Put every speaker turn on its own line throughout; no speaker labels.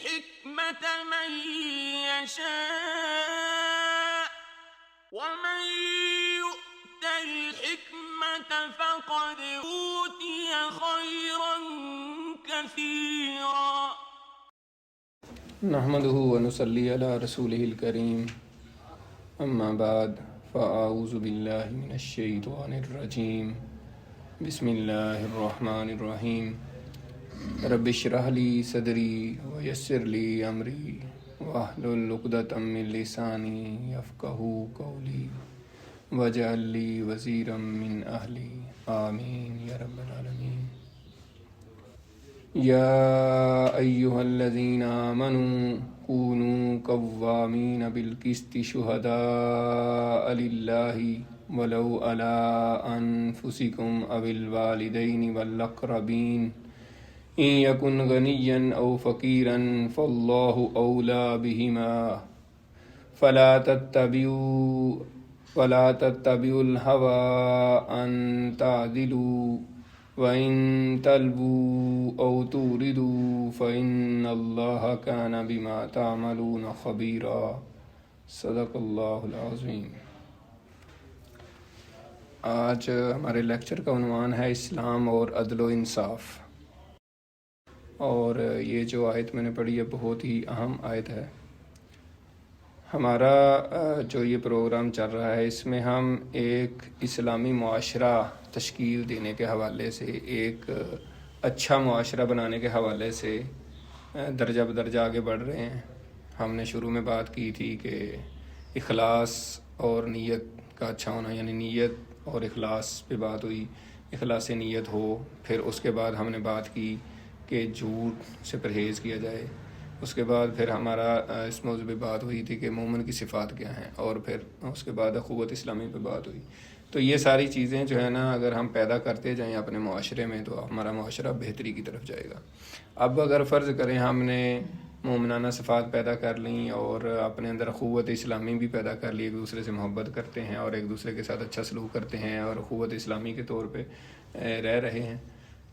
الحكمة من يشاء ومن يؤت الحكمة فقد أوتي خيرا كثيرا
نحمده ونصلي على رسوله الكريم اما بعد فاعوذ باللہ من الشیطان الرجیم بسم اللہ الرحمن الرحیم رب اشرح لی صدری ویسر لی امری واحلل عقدۃ من لسانی یفقہوا قولی واجعل لی وزیرا من اہلی آمین یا رب العالمین۔ یا ایہا الذین آمنوا کونوا قوامین بالقسط شہداء للہ ولو علی انفسکم او الوالدین والاقربین ان یکن غنیا او فقیرا فاللہ اولی بہما فلا تتبعوا الہوی ان تعدلوا وَإِن تَلْوُوا أَوْ تُورِدُوا فَإِنَّ اللَّهَ كَانَ بِمَا تَعْمَلُونَ خَبِيرًا۔ صدق اللہ العظیم۔ آج ہمارے لیکچر کا عنوان ہے اسلام اور عدل و انصاف، اور یہ جو آیت میں نے پڑھی ہے بہت ہی اہم آیت ہے۔ ہمارا جو یہ پروگرام چل رہا ہے اس میں ہم ایک اسلامی معاشرہ تشکیل دینے کے حوالے سے، ایک اچھا معاشرہ بنانے کے حوالے سے درجہ بدرجہ آگے بڑھ رہے ہیں۔ ہم نے شروع میں بات کی تھی کہ اخلاص اور نیت کا اچھا ہونا، یعنی نیت اور اخلاص پہ بات ہوئی، اخلاص نیت ہو۔ پھر اس کے بعد ہم نے بات کی کہ جھوٹ سے پرہیز کیا جائے۔ اس کے بعد پھر ہمارا اس موضوع پہ بات ہوئی تھی کہ مومن کی صفات کیا ہیں، اور پھر اس کے بعد اخوت اسلامی پہ بات ہوئی۔ تو یہ ساری چیزیں جو ہے نا، اگر ہم پیدا کرتے جائیں اپنے معاشرے میں تو ہمارا معاشرہ بہتری کی طرف جائے گا۔ اب اگر فرض کریں ہم نے مومنانہ صفات پیدا کر لیں اور اپنے اندر اخوت اسلامی بھی پیدا کر لی، ایک دوسرے سے محبت کرتے ہیں اور ایک دوسرے کے ساتھ اچھا سلوک کرتے ہیں اور اخوت اسلامی کے طور پہ رہ رہے ہیں،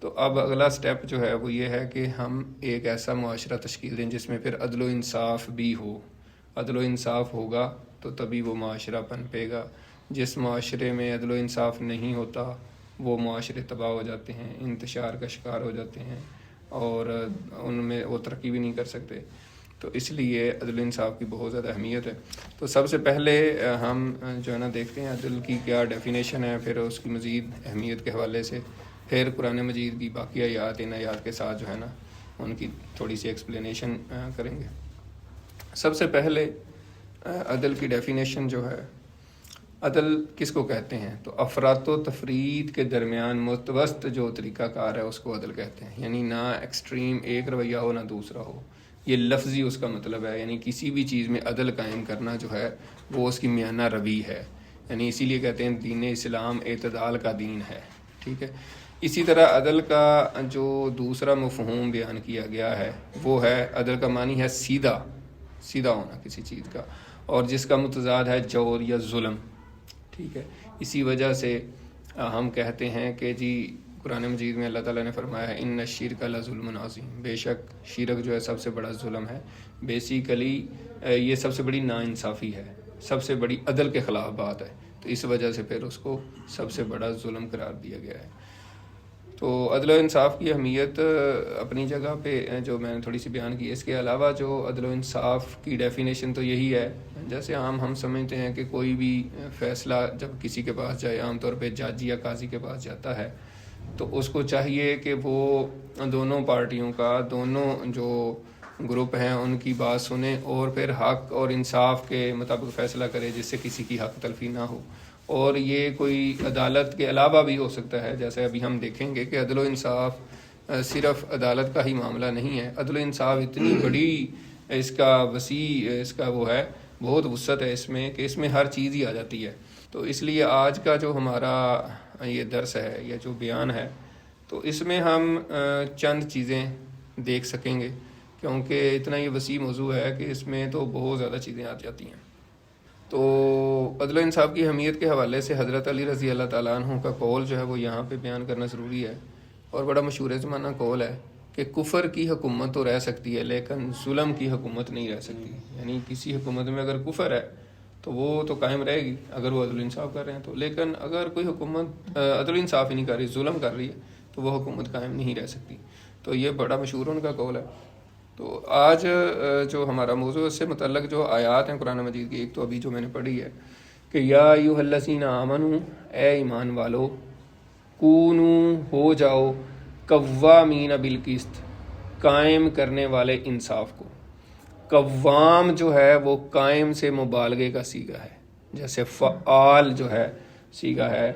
تو اب اگلا سٹیپ جو ہے وہ یہ ہے کہ ہم ایک ایسا معاشرہ تشکیل دیں جس میں پھر عدل و انصاف بھی ہو۔ عدل و انصاف ہوگا تو تبھی وہ معاشرہ پنپے گا۔ جس معاشرے میں عدل و انصاف نہیں ہوتا وہ معاشرے تباہ ہو جاتے ہیں، انتشار کا شکار ہو جاتے ہیں اور ان میں وہ ترقی بھی نہیں کر سکتے۔ تو اس لیے عدل و انصاف کی بہت زیادہ اہمیت ہے۔ تو سب سے پہلے ہم جو ہے نا دیکھتے ہیں عدل کی کیا ڈیفینیشن ہے، پھر اس کی مزید اہمیت کے حوالے سے، پھر قرآن مجید کی باقی آیات، ان آیات کے ساتھ جو ہے نا ان کی تھوڑی سی ایکسپلینیشن کریں گے۔ سب سے پہلے عدل کی ڈیفینیشن جو ہے، عدل کس کو کہتے ہیں؟ تو افراط و تفرید کے درمیان متوسط جو طریقہ کار ہے اس کو عدل کہتے ہیں، یعنی نہ ایکسٹریم ایک رویہ ہو نہ دوسرا ہو۔ یہ لفظی اس کا مطلب ہے، یعنی کسی بھی چیز میں عدل قائم کرنا جو ہے وہ اس کی میانہ روی ہے، یعنی اسی لیے کہتے ہیں دین اسلام اعتدال کا دین ہے، ٹھیک ہے۔ اسی طرح عدل کا جو دوسرا مفہوم بیان کیا گیا ہے وہ ہے، عدل کا معنی ہے سیدھا ہونا کسی چیز کا، اور جس کا متضاد ہے جور یا ظلم، ٹھیک ہے۔ اسی وجہ سے ہم کہتے ہیں کہ جی قرآن مجید میں اللہ تعالیٰ نے فرمایا ہے ان الشرک لظلم عظیم، بے شک شرک جو ہے سب سے بڑا ظلم ہے۔ بیسیکلی یہ سب سے بڑی ناانصافی ہے، سب سے بڑی عدل کے خلاف بات ہے، تو اس وجہ سے پھر اس کو سب سے بڑا ظلم قرار دیا گیا ہے۔ تو عدل و انصاف کی اہمیت اپنی جگہ پہ جو میں نے تھوڑی سی بیان کی، اس کے علاوہ جو عدل و انصاف کی ڈیفینیشن تو یہی ہے، جیسے ہم سمجھتے ہیں کہ کوئی بھی فیصلہ جب کسی کے پاس جائے، عام طور پہ جج یا قاضی کے پاس جاتا ہے، تو اس کو چاہیے کہ وہ دونوں پارٹیوں کا، دونوں جو گروپ ہیں ان کی بات سنیں اور پھر حق اور انصاف کے مطابق فیصلہ کرے، جس سے کسی کی حق تلفی نہ ہو۔ اور یہ کوئی عدالت کے علاوہ بھی ہو سکتا ہے، جیسے ابھی ہم دیکھیں گے کہ عدل و انصاف صرف عدالت کا ہی معاملہ نہیں ہے۔ عدل و انصاف اتنی بڑی اس کا وسیع اس کا وہ ہے، بہت وسعت ہے اس میں کہ اس میں ہر چیز ہی آ جاتی ہے۔ تو اس لیے آج کا جو ہمارا یہ درس ہے یا جو بیان ہے، تو اس میں ہم چند چیزیں دیکھ سکیں گے، کیونکہ اتنا یہ وسیع موضوع ہے کہ اس میں تو بہت زیادہ چیزیں آ جاتی ہیں۔ تو عدل و انصاف کی اہمیت کے حوالے سے حضرت علی رضی اللہ تعالیٰ عنہ کا قول جو ہے وہ یہاں پہ بیان کرنا ضروری ہے، اور بڑا مشہور زمانہ قول ہے کہ کفر کی حکومت تو رہ سکتی ہے لیکن ظلم کی حکومت نہیں رہ سکتی. یعنی کسی حکومت میں اگر کفر ہے تو وہ تو قائم رہے گی اگر وہ عدل انصاف کر رہے ہیں تو، لیکن اگر کوئی حکومت عدل انصاف ہی نہیں کر رہی، ظلم کر رہی ہے، تو وہ حکومت قائم نہیں رہ سکتی. تو یہ بڑا مشہور ان کا قول ہے. تو آج جو ہمارا موضوع اس سے متعلق جو آیات ہیں قرآن مجید کی، ایک تو ابھی جو میں نے پڑھی ہے کہ یا ایھا الذین آمنوا، اے ایمان والو، کونو ہو جاؤ، قوامین بالقسط، قائم کرنے والے انصاف کو. قوام جو ہے وہ قائم سے مبالغے کا صیغہ ہے، جیسے فعال جو ہے صیغہ ہے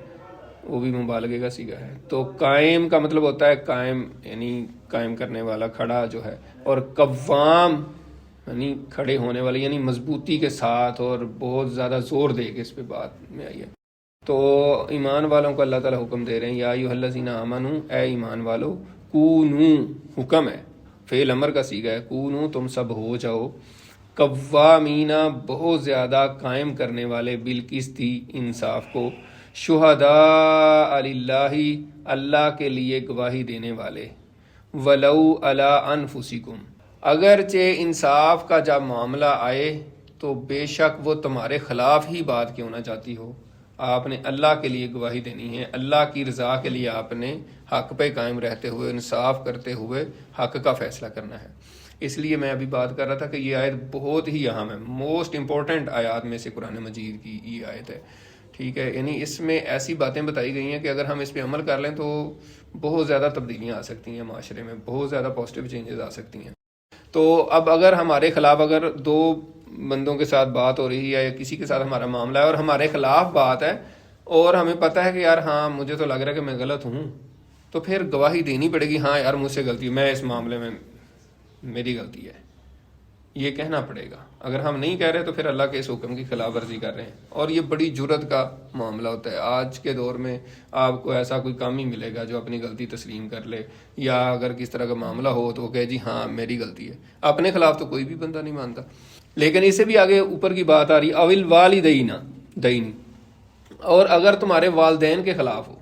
وہ بھی مبالغے کا صیغہ ہے. تو قائم کا مطلب ہوتا ہے قائم، یعنی قائم کرنے والا، کھڑا جو ہے، اور قوام یعنی کھڑے ہونے والے، یعنی مضبوطی کے ساتھ اور بہت زیادہ زور دے کے اس پہ بات میں آئی ہے. تو ایمان والوں کو اللہ تعالیٰ حکم دے رہے ہیں یا ایھا الذین آمنوا، اے ایمان والو، کونو حکم ہے، فعل امر کا صیغہ ہے، کونو تم سب ہو جاؤ، قوامینا بہت زیادہ قائم کرنے والے، بالقسط انصاف کو، شہداء للہ اللہ کے لیے گواہی دینے والے، ولو علی انفسکم اگرچہ انصاف کا جب معاملہ آئے تو بے شک وہ تمہارے خلاف ہی بات کیوں نہ جاتی ہو، آپ نے اللہ کے لیے گواہی دینی ہے، اللہ کی رضا کے لیے آپ نے حق پہ قائم رہتے ہوئے، انصاف کرتے ہوئے حق کا فیصلہ کرنا ہے. اس لیے میں ابھی بات کر رہا تھا کہ یہ آیت بہت ہی اہم ہے، موسٹ امپورٹنٹ آیات میں سے قرآن مجید کی یہ آیت ہے. ٹھیک ہے، یعنی اس میں ایسی باتیں بتائی گئی ہیں کہ اگر ہم اس پہ عمل کر لیں تو بہت زیادہ تبدیلیاں آ سکتی ہیں معاشرے میں، بہت زیادہ پازیٹیو چینجز آ سکتی ہیں. تو اب اگر ہمارے خلاف اگر دو بندوں کے ساتھ بات ہو رہی ہے یا کسی کے ساتھ ہمارا معاملہ ہے اور ہمارے خلاف بات ہے اور ہمیں پتہ ہے کہ یار ہاں مجھے تو لگ رہا ہے کہ میں غلط ہوں، تو پھر گواہی دینی پڑے گی، ہاں یار مجھ سے غلطی، میں اس معاملے میں میری غلطی ہے، یہ کہنا پڑے گا. اگر ہم نہیں کہہ رہے تو پھر اللہ کے اس حکم کی خلاف ورزی کر رہے ہیں، اور یہ بڑی جرت کا معاملہ ہوتا ہے. آج کے دور میں آپ کو ایسا کوئی کام ہی ملے گا جو اپنی غلطی تسلیم کر لے، یا اگر کس طرح کا معاملہ ہو تو وہ کہے جی ہاں میری غلطی ہے. اپنے خلاف تو کوئی بھی بندہ نہیں مانتا. لیکن اس سے بھی آگے اوپر کی بات آ رہی، اول والدین دین، اور اگر تمہارے والدین کے خلاف ہو،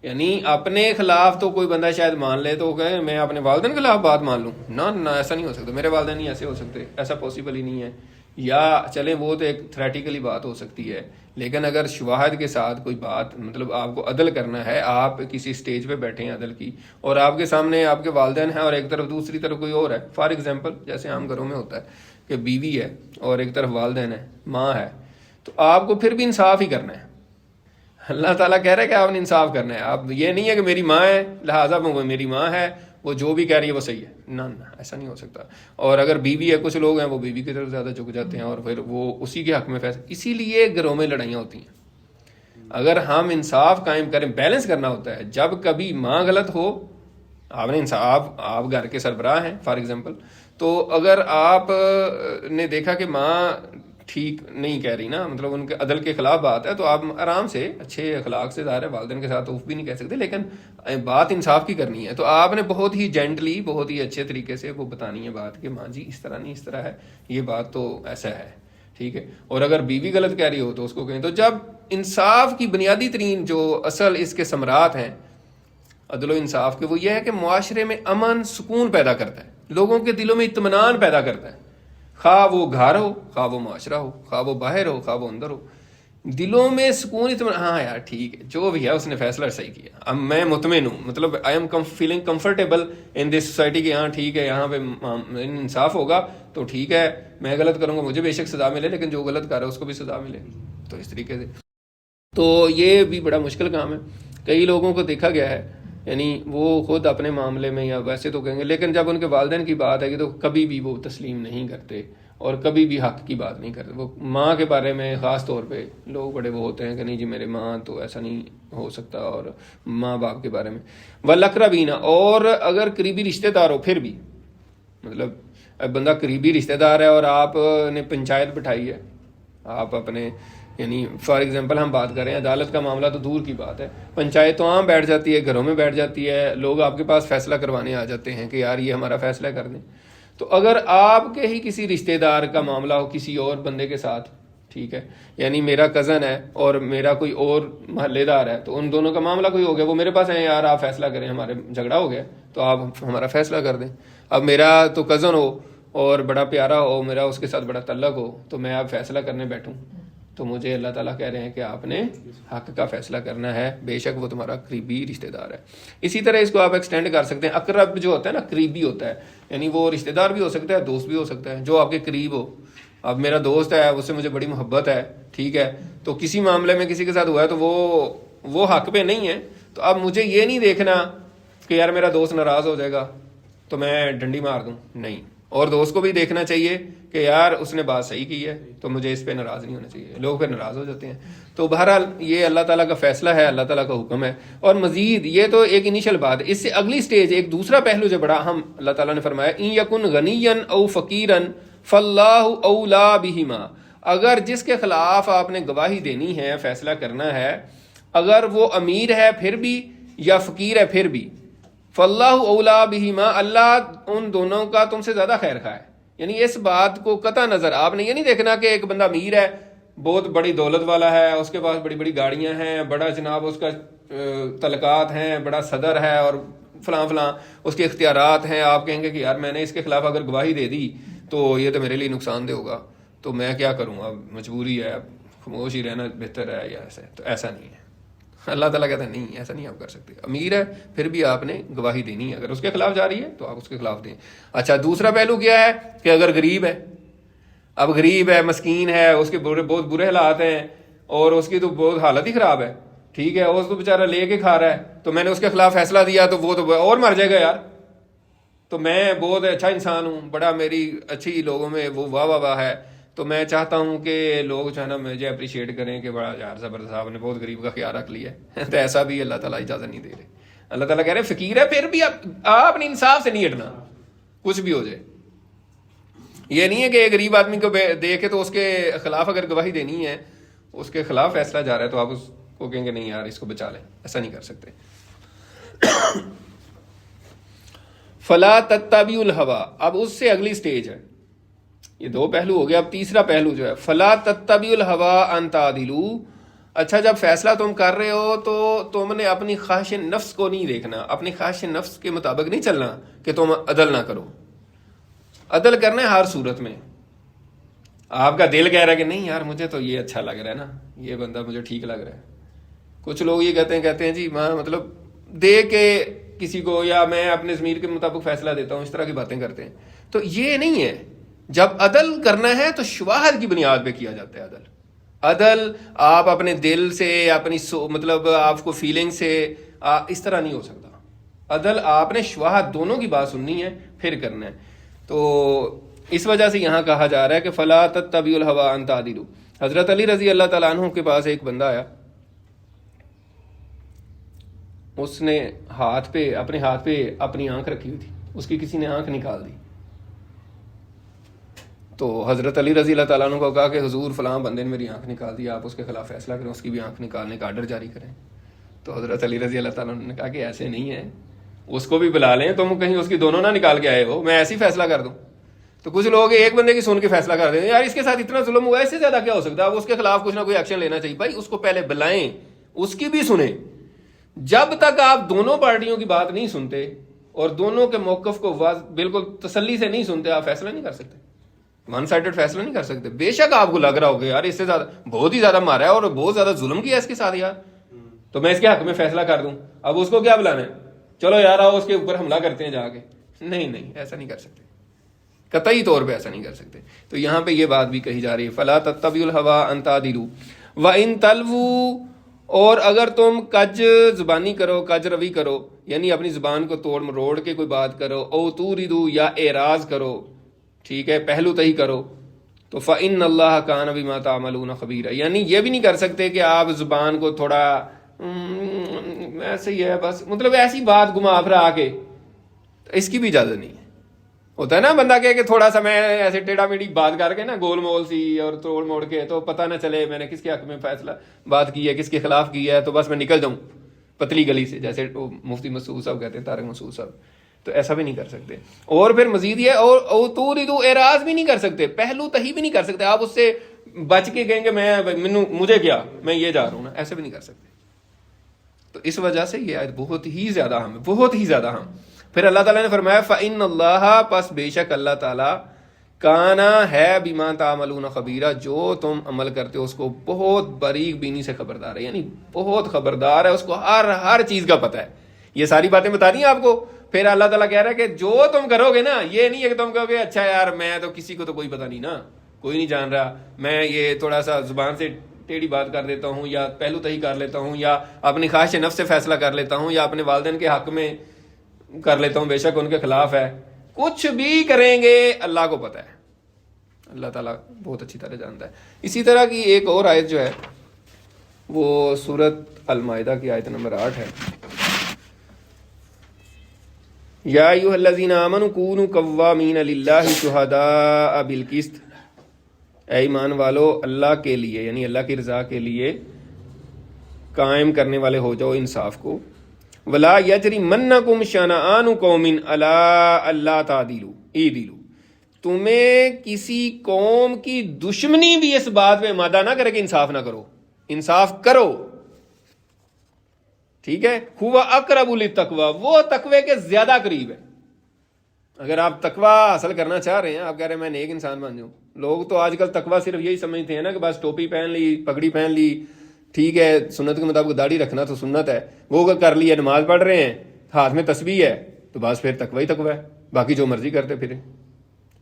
یعنی اپنے خلاف تو کوئی بندہ شاید مان لے تو کہے میں اپنے والدین کے خلاف بات مان لوں، نہ ایسا نہیں ہو سکتا، میرے والدین نہیں ایسے ہو سکتے، ایسا پاسبل ہی نہیں ہے. یا چلیں وہ تو ایک تھریٹیکلی بات ہو سکتی ہے، لیکن اگر شواہد کے ساتھ کوئی بات، مطلب آپ کو عدل کرنا ہے، آپ کسی سٹیج پہ بیٹھے ہیں عدل کی، اور آپ کے سامنے آپ کے والدین ہیں اور ایک طرف دوسری طرف کوئی اور ہے، فار ایگزامپل جیسے عام گھروں میں ہوتا ہے کہ بیوی ہے اور ایک طرف والدین ہے، ماں ہے، تو آپ کو پھر بھی انصاف ہی کرنا ہے. اللہ تعالیٰ کہہ رہا ہے کہ آپ نے انصاف کرنا ہے. آپ یہ نہیں ہے کہ میری ماں ہے لہٰذا میری ماں ہے، وہ جو بھی کہہ رہی ہے وہ صحیح ہے، نہ ایسا نہیں ہو سکتا. اور اگر بیوی ہے، کچھ لوگ ہیں وہ بیوی کی طرف زیادہ جھک جاتے ہیں اور پھر وہ اسی کے حق میں فیصلہ. اسی لیے گھروں میں لڑائیاں ہوتی ہیں. اگر ہم انصاف قائم کریں، بیلنس کرنا ہوتا ہے. جب کبھی ماں غلط ہو، آپ نے انصاف، آپ گھر کے سربراہ ہیں فار ایگزامپل، تو اگر آپ نے دیکھا کہ ماں ٹھیک نہیں کہہ رہی نا، مطلب ان کے عدل کے خلاف بات ہے، تو آپ آرام سے اچھے اخلاق سے، ظاہر ہے والدین کے ساتھ اوف بھی نہیں کہہ سکتے، لیکن بات انصاف کی کرنی ہے. تو آپ نے بہت ہی جینٹلی، بہت ہی اچھے طریقے سے وہ بتانی ہے بات کہ ماں جی اس طرح نہیں، اس طرح ہے، یہ بات تو ایسا ہے، ٹھیک ہے. اور اگر بیوی غلط کہہ رہی ہو تو اس کو کہیں. تو جب انصاف کی بنیادی ترین جو اصل اس کے ثمرات ہیں عدل و انصاف کے، وہ یہ ہے کہ معاشرے میں امن سکون پیدا کرتا ہے، لوگوں کے دلوں میں اطمینان پیدا کرتا ہے. خواہ وہ گھر ہو، خواہ وہ معاشرہ ہو، خواہ وہ باہر ہو، خواہ وہ اندر ہو، دلوں میں سکون اطمینان، ہاں یار ٹھیک ہے جو بھی ہے اس نے فیصلہ صحیح کیا، اب میں مطمئن ہوں، مطلب I am feeling comfortable in this society کہ ہاں ٹھیک ہے یہاں پہ انصاف ہوگا تو ٹھیک ہے، میں غلط کروں گا مجھے بے شک سزا ملے، لیکن جو غلط کر رہا ہے اس کو بھی سزا ملے. تو اس طریقے سے تو یہ بھی بڑا مشکل کام ہے. کئی لوگوں کو دیکھا گیا ہے، یعنی وہ خود اپنے معاملے میں یا ویسے تو کہیں گے، لیکن جب ان کے والدین کی بات ہے تو کبھی بھی وہ تسلیم نہیں کرتے اور کبھی بھی حق کی بات نہیں کرتے. وہ ماں کے بارے میں خاص طور پہ لوگ بڑے وہ ہوتے ہیں کہ نہیں جی میرے ماں تو ایسا نہیں ہو سکتا، اور ماں باپ کے بارے میں والاقربین، اور اگر قریبی رشتہ دار ہو پھر بھی، مطلب بندہ قریبی رشتہ دار ہے اور آپ نے پنچایت بٹھائی ہے، آپ اپنے، یعنی فار ایگزامپل ہم بات کر رہے ہیں عدالت کا معاملہ تو دور کی بات ہے، پنچایت تو عام بیٹھ جاتی ہے، گھروں میں بیٹھ جاتی ہے، لوگ آپ کے پاس فیصلہ کروانے آ جاتے ہیں کہ یار یہ ہمارا فیصلہ کر دیں. تو اگر آپ کے ہی کسی رشتہ دار کا معاملہ ہو کسی اور بندے کے ساتھ، ٹھیک ہے، یعنی میرا کزن ہے اور میرا کوئی اور محلے دار ہے، تو ان دونوں کا معاملہ کوئی ہو گیا، وہ میرے پاس ہیں، یار آپ فیصلہ کریں، ہمارے جھگڑا ہو گیا تو آپ ہمارا فیصلہ کر دیں. اب میرا تو کزن ہو اور بڑا پیارا ہو، میرا اس کے ساتھ بڑا تعلق ہو، تو میں اب فیصلہ کرنے بیٹھوں تو مجھے اللہ تعالیٰ کہہ رہے ہیں کہ آپ نے حق کا فیصلہ کرنا ہے، بے شک وہ تمہارا قریبی رشتہ دار ہے. اسی طرح اس کو آپ ایکسٹینڈ کر سکتے ہیں. اقرب جو ہوتا ہے نا، قریبی ہوتا ہے، یعنی وہ رشتہ دار بھی ہو سکتا ہے، دوست بھی ہو سکتا ہے، جو آپ کے قریب ہو. اب میرا دوست ہے، اس سے مجھے بڑی محبت ہے، ٹھیک ہے، تو کسی معاملے میں کسی کے ساتھ ہوا ہے تو وہ حق پہ نہیں ہے، تو اب مجھے یہ نہیں دیکھنا کہ یار میرا دوست ناراض ہو جائے گا تو میں ڈنڈی مار دوں، نہیں. اور دوست کو بھی دیکھنا چاہیے کہ یار اس نے بات صحیح کی ہے تو مجھے اس پہ ناراض نہیں ہونا چاہیے. لوگ پھر ناراض ہو جاتے ہیں. تو بہرحال یہ اللہ تعالیٰ کا فیصلہ ہے، اللہ تعالیٰ کا حکم ہے. اور مزید یہ تو ایک انیشل بات ہے، اس سے اگلی سٹیج ایک دوسرا پہلو جو بڑا اہم اللہ تعالیٰ نے فرمایا، ان یکن غنیا او فقیرا فاللہ اولا بہما. اگر جس کے خلاف آپ نے گواہی دینی ہے، فیصلہ کرنا ہے، اگر وہ امیر ہے پھر بھی یا فقیر ہے پھر بھی، فاللہ اولا بہما، اللہ ان دونوں کا تم سے زیادہ خیر خواہ ہے. یعنی اس بات کو قطع نظر آپ نے یہ نہیں دیکھنا کہ ایک بندہ امیر ہے، بہت بڑی دولت والا ہے، اس کے پاس بڑی بڑی گاڑیاں ہیں، بڑا جناب اس کا تعلقات ہیں، بڑا صدر ہے اور فلاں فلاں اس کے اختیارات ہیں. آپ کہیں گے کہ یار میں نے اس کے خلاف اگر گواہی دے دی تو یہ تو میرے لیے نقصان دہ ہوگا، تو میں کیا کروں، اب مجبوری ہے، اب خاموش ہی رہنا بہتر ہے، یا ایسا ہے. تو ایسا نہیں ہے. اللہ تعالیٰ کہتا ہے نہیں، ایسا نہیں آپ کر سکتے. امیر ہے پھر بھی آپ نے گواہی دینی ہے، اگر اس کے خلاف جا رہی ہے تو آپ اس کے خلاف دیں. اچھا، دوسرا پہلو کیا ہے کہ اگر غریب ہے، اب غریب ہے، مسکین ہے، اس کے بہت برے حالات ہیں اور اس کی تو بہت حالت ہی خراب ہے، ٹھیک ہے، اس تو بیچارہ لے کے کھا رہا ہے، تو میں نے اس کے خلاف فیصلہ دیا تو وہ تو اور مر جائے گا یار، تو میں بہت اچھا انسان ہوں، بڑا میری اچھی لوگوں میں وہ واہ واہ واہ ہے، تو میں چاہتا ہوں کہ لوگ جو ہے نا مجھے اپریشیٹ کریں کہ بڑا یار زبردست صاحب نے بہت غریب کا خیال رکھ لیا ہے. تو ایسا بھی اللہ تعالیٰ اجازت نہیں دے رہے. اللہ تعالیٰ کہہ رہے فقیر ہے پھر بھی آپ نے انصاف سے نہیں ہٹنا، کچھ بھی ہو جائے. یہ نہیں ہے کہ ایک غریب آدمی کو دیکھے تو اس کے خلاف اگر گواہی دینی ہے، اس کے خلاف فیصلہ جا رہا ہے تو آپ اس کو کہیں گے نہیں یار اس کو بچا لیں. ایسا نہیں کر سکتے. فلا تتبعوا الہوا، اب اس سے اگلی سٹیج ہے. یہ دو پہلو ہو گیا، اب تیسرا پہلو جو ہے فلا تتبعوا الہوا ان تعدلوا. اچھا، جب فیصلہ تم کر رہے ہو تو تم نے اپنی خواہش نفس کو نہیں دیکھنا، اپنی خواہش نفس کے مطابق نہیں چلنا کہ تم عدل نہ کرو. عدل کرنا ہے ہر صورت میں. آپ کا دل کہہ رہا ہے کہ نہیں یار مجھے تو یہ اچھا لگ رہا ہے نا، یہ بندہ مجھے ٹھیک لگ رہا ہے. کچھ لوگ یہ کہتے ہیں جی میں مطلب دے کے کسی کو، یا میں اپنے ضمیر کے مطابق فیصلہ دیتا ہوں، اس طرح کی باتیں کرتے ہیں. تو یہ نہیں ہے. جب عدل کرنا ہے تو شواہد کی بنیاد پہ کیا جاتا ہے. عدل آپ اپنے دل سے، اپنی مطلب آپ کو فیلنگ سے اس طرح نہیں ہو سکتا. عدل آپ نے شواہد دونوں کی بات سننی ہے پھر کرنا ہے. تو اس وجہ سے یہاں کہا جا رہا ہے کہ فلا تتبعوا الہوا ان تعدلوا. حضرت علی رضی اللہ تعالیٰ عنہ کے پاس ایک بندہ آیا، اس نے اپنے ہاتھ پہ اپنی آنکھ رکھی ہوئی تھی، اس کی کسی نے آنکھ نکال دی. تو حضرت علی رضی اللہ تعالیٰ عنہ کو کہا کہ حضور فلاں بندے نے میری آنکھ نکال دی، آپ اس کے خلاف فیصلہ کریں، اس کی بھی آنکھ نکالنے کا آرڈر جاری کریں. تو حضرت علی رضی اللہ تعالیٰ عنہ نے کہا کہ ایسے نہیں ہے، اس کو بھی بلا لیں، تم کہیں اس کی دونوں نہ نکال کے آئے ہو، میں ایسی فیصلہ کر دوں. تو کچھ لوگ ایک بندے کی سن کے فیصلہ کر دیتے ہیں، یار اس کے ساتھ اتنا ظلم ہوا ہے، اس سے زیادہ کیا ہو سکتا ہے، اب اس کے خلاف کچھ نہ کوئی ایکشن لینا چاہیے. بھائی اس کو پہلے بلائیں، اس کی بھی سنیں. جب تک آپ دونوں پارٹیوں کی بات نہیں سنتے اور دونوں کے موقف کو بالکل تسلی سے نہیں سنتے، آپ فیصلہ نہیں کر سکتے، ون سائڈڈ فیصلہ نہیں کر سکتے. بے شک آپ کو لگ رہا ہوگا یار اس سے زیادہ بہت ہی زیادہ مارا ہے اور بہت زیادہ ظلم کیا ہے اس کے ساتھ یار، تو میں اس کے حق میں فیصلہ کر دوں. اب اس کو کیا بلانا ہے، چلو یار آؤ اس کے اوپر حملہ کرتے ہیں جا کے. نہیں، ایسا نہیں کر سکتے، قطعی طور پہ ایسا نہیں کر سکتے. تو یہاں پہ یہ بات بھی کہی جا رہی ہے فلا تتبعوا الہوا ان تعدلوا وان تلووا. اور اگر تم کج زبانی کرو، کج روی کرو، یعنی اپنی زبان کو توڑ مروڑ کے کوئی بات کرو، او توریدو یا اعراض کرو، ٹھیک ہے، پہلو تہی کرو، تو فإن اللہ کان بما تعملون خبیرا. یعنی یہ بھی نہیں کر سکتے کہ آپ زبان کو تھوڑا ایسے ہی ہے بس، مطلب ایسی بات گھما پھرا کے، اس کی بھی اجازت نہیں ہے. ہوتا ہے نا بندہ کہ تھوڑا سا میں ایسے ٹیڑھا میڑھی بات کر کے نا گول مول سی اور توڑ موڑ کے، تو پتہ نہ چلے میں نے کس کے حق میں فیصلہ بات کی ہے، کس کے خلاف کی ہے، تو بس میں نکل جاؤں پتلی گلی سے، جیسے مفتی مسعود صاحب کہتے ہیں، طارق مسعود صاحب. تو ایسا بھی نہیں کر سکتے. اور پھر مزید یہ اور توریدو اعراض بھی نہیں کر سکتے، پہلو تہی بھی نہیں کر سکتے. آپ اس سے بچ کے کہیں گے مجھے کیا، میں یہ جا رہا ہوں نا، ایسے بھی نہیں کر سکتے. تو اس وجہ سے یہ آیت بہت ہی زیادہ اہم ہے، بہت ہی زیادہ اہم. پھر اللہ تعالیٰ نے فرمایا فَإِنَّ اللَّهَ، پس بے شک اللہ تعالیٰ، کانا ہے بما تعملون خبیرہ، جو تم عمل کرتے ہو اس کو بہت باریک بینی سے خبردار ہے. یعنی بہت خبردار ہے، اس کو ہر چیز کا پتہ ہے. یہ ساری باتیں بتا دی ہیں آپ کو. پھر اللہ تعالیٰ کہہ رہا ہے کہ جو تم کرو گے نا، یہ نہیں ہے کہ تم کہو گے اچھا یار میں تو کسی کو تو کوئی پتہ نہیں نا، کوئی نہیں جان رہا، میں یہ تھوڑا سا زبان سے ٹیڑھی بات کر دیتا ہوں، یا پہلو تہی کر لیتا ہوں، یا اپنی خواہش نفس سے فیصلہ کر لیتا ہوں، یا اپنے والدین کے حق میں کر لیتا ہوں، بے شک ان کے خلاف ہے. کچھ بھی کریں گے اللہ کو پتہ ہے، اللہ تعالیٰ بہت اچھی طرح جانتا ہے. اسی طرح کی ایک اور آیت جو ہے وہ سورۃ المائدہ کی آیت نمبر 8 ہے. یا ایھا الذین آمنوا کونوا قوامین للہ شہداء بالقسط، اے ایمان والو اللہ کے لیے، یعنی اللہ کی رضا کے لیے قائم کرنے والے ہو جاؤ انصاف کو. ولا یجرمنکم شنآن قوم علی الا تعدلوا اعدلوا، تمہیں کسی قوم کی دشمنی بھی اس بات پہ آمادہ نہ کرے کہ انصاف نہ کرو، انصاف کرو. ٹھیک ہے، ہوا اقرب للتقوی، وہ تقوی کے زیادہ قریب ہے. اگر آپ تقوی حاصل کرنا چاہ رہے ہیں، آپ کہہ رہے ہیں میں نیک انسان بن جاؤں. لوگ تو آج کل تقوی صرف یہی سمجھتے ہیں نا کہ بس ٹوپی پہن لی، پگڑی پہن لی، ٹھیک ہے، سنت کے مطابق داڑھی رکھنا تو سنت ہے، وہ کر لی ہے، نماز پڑھ رہے ہیں، ہاتھ میں تسبیح ہے، تو بس پھر تقوی ہی تقوی ہے، باقی جو مرضی کرتے پھریں.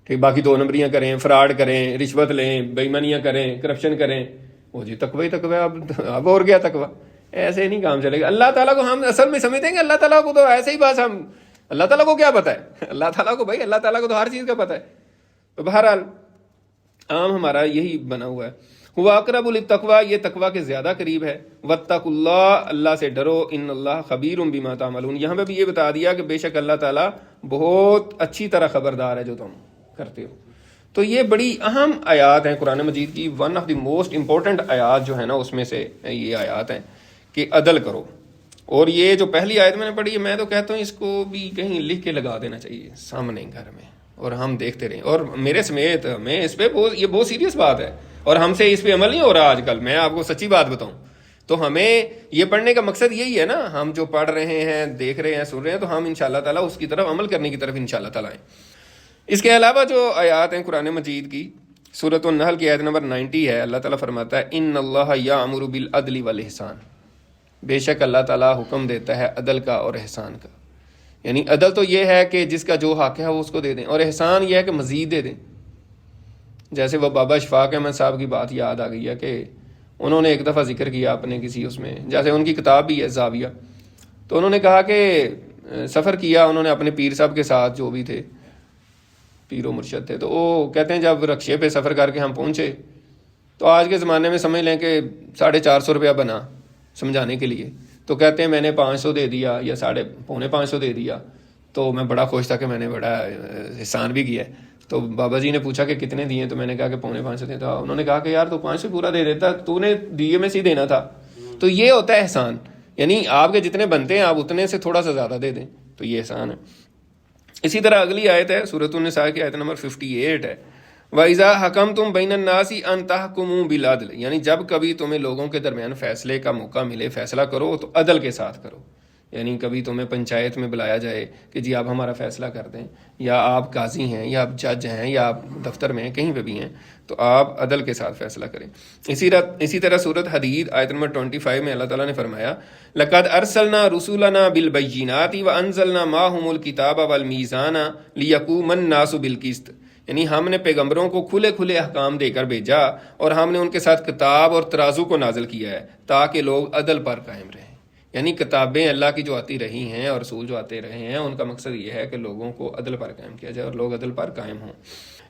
ٹھیک، باقی 2 نمبریاں کریں، فراڈ کریں، رشوت لیں، بےایمانیاں کریں، کرپشن کریں، وہ جی تقوی تقوی. اب اور کیا تقوی؟ ایسے نہیں کام چلے گا. اللہ تعالیٰ کو ہم اصل میں سمجھتے ہیں کہ اللہ تعالیٰ کو تو ایسے ہی بس ہم، اللہ تعالیٰ کو کیا پتہ ہے؟ اللہ تعالیٰ کو بھائی، اللہ تعالیٰ کو تو ہر چیز کا پتہ ہے. تو بہرحال عام ہمارا یہی بنا ہوا ہے. ہوا اقرب للتقوی، یہ تقوی کے زیادہ قریب ہے. واتقوا اللہ، اللہ سے ڈرو. ان اللہ خبیر بما تعملون، یہاں پہ بھی یہ بتا دیا کہ بے شک اللہ تعالیٰ بہت اچھی طرح خبردار ہے جو تم کرتے ہو. تو یہ بڑی اہم آیات ہیں قرآن مجید کی. One of the most important آیات جو ہے نا، اس میں سے یہ آیات ہیں کہ عدل کرو. اور یہ جو پہلی آیت میں نے پڑھی ہے، میں تو کہتا ہوں اس کو بھی کہیں لکھ کے لگا دینا چاہیے سامنے گھر میں، اور ہم دیکھتے رہیں. اور میرے سمیت میں اس پہ یہ بہت سیریس بات ہے، اور ہم سے اس پہ عمل نہیں ہو رہا آج کل. میں آپ کو سچی بات بتاؤں تو ہمیں یہ پڑھنے کا مقصد یہی ہے نا، ہم جو پڑھ رہے ہیں، دیکھ رہے ہیں، سن رہے ہیں، تو ہم انشاءاللہ تعالیٰ اس کی طرف عمل کرنے کی طرف انشاءاللہ تعالیٰ آئیں. اس کے علاوہ جو آیات ہیں قرآن مجید کی، سورۃ النحل کی آیت نمبر 90 ہے. اللہ تعالیٰ فرماتا ہے ان اللہ یأمر بالعدل والاحسان، بے شک اللہ تعالیٰ حکم دیتا ہے عدل کا اور احسان کا. یعنی عدل تو یہ ہے کہ جس کا جو حق ہے وہ اس کو دے دیں، اور احسان یہ ہے کہ مزید دے دیں. جیسے وہ بابا اشفاق احمد صاحب کی بات یاد آ گئی ہے کہ انہوں نے ایک دفعہ ذکر کیا اپنے کسی اس میں، جیسے ان کی کتاب بھی ہے زاویہ، تو انہوں نے کہا کہ سفر کیا انہوں نے اپنے پیر صاحب کے ساتھ، جو بھی تھے پیر و مرشد تھے، تو وہ کہتے ہیں جب رکشے پہ سفر کر کے ہم پہنچے تو آج کے زمانے میں سمجھ لیں کہ 450 روپیہ بنا سمجھانے کے لیے. تو کہتے ہیں میں نے 500 دے دیا یا 450 دے دیا. تو میں بڑا خوش تھا کہ میں نے بڑا احسان بھی کیا ہے. تو بابا جی نے پوچھا کہ کتنے دیے، تو میں نے کہا کہ 550 دے. تو انہوں نے کہا کہ یار تو 500 پورا دے دیتا، تو نے دیے میں سے ہی دینا تھا. تو یہ ہوتا ہے احسان، یعنی آپ کے جتنے بنتے ہیں آپ اتنے سے تھوڑا سا زیادہ دے دیں، تو یہ احسان ہے. اسی طرح اگلی آیت ہے سورۃ النساء کی آیت نمبر 58 ہے. وَإِذَا حَكَمْتُمْ بَيْنَ النَّاسِ أَن تَحْكُمُوا بِالْعَدْلِ، یعنی جب کبھی تمہیں لوگوں کے درمیان فیصلے کا موقع ملے، فیصلہ کرو تو عدل کے ساتھ کرو. یعنی کبھی تمہیں پنچایت میں بلایا جائے کہ جی آپ ہمارا فیصلہ کر دیں، یا آپ قاضی ہیں، یا آپ جج ہیں، یا آپ دفتر میں ہیں، کہیں پہ بھی ہیں، تو آپ عدل کے ساتھ فیصلہ کریں. اسی طرح سورۃ حدید آیت نمبر 25 میں اللہ تعالیٰ نے فرمایا لَقَدْ أَرْسَلْنَا رُسُلَنَا بِالْبَيِّنَاتِ وَأَنزَلْنَا مَعَهُمُ الْكِتَابَ وَالْمِيزَانَ لِيَقُومَ النَّاسُ بِالْقِسْطِ، یعنی ہم نے پیغمبروں کو کھلے کھلے احکام دے کر بھیجا، اور ہم نے ان کے ساتھ کتاب اور ترازو کو نازل کیا ہے تاکہ لوگ عدل پر قائم رہیں. یعنی کتابیں اللہ کی جو آتی رہی ہیں اور رسول جو آتے رہے ہیں، ان کا مقصد یہ ہے کہ لوگوں کو عدل پر قائم کیا جائے اور لوگ عدل پر قائم ہوں.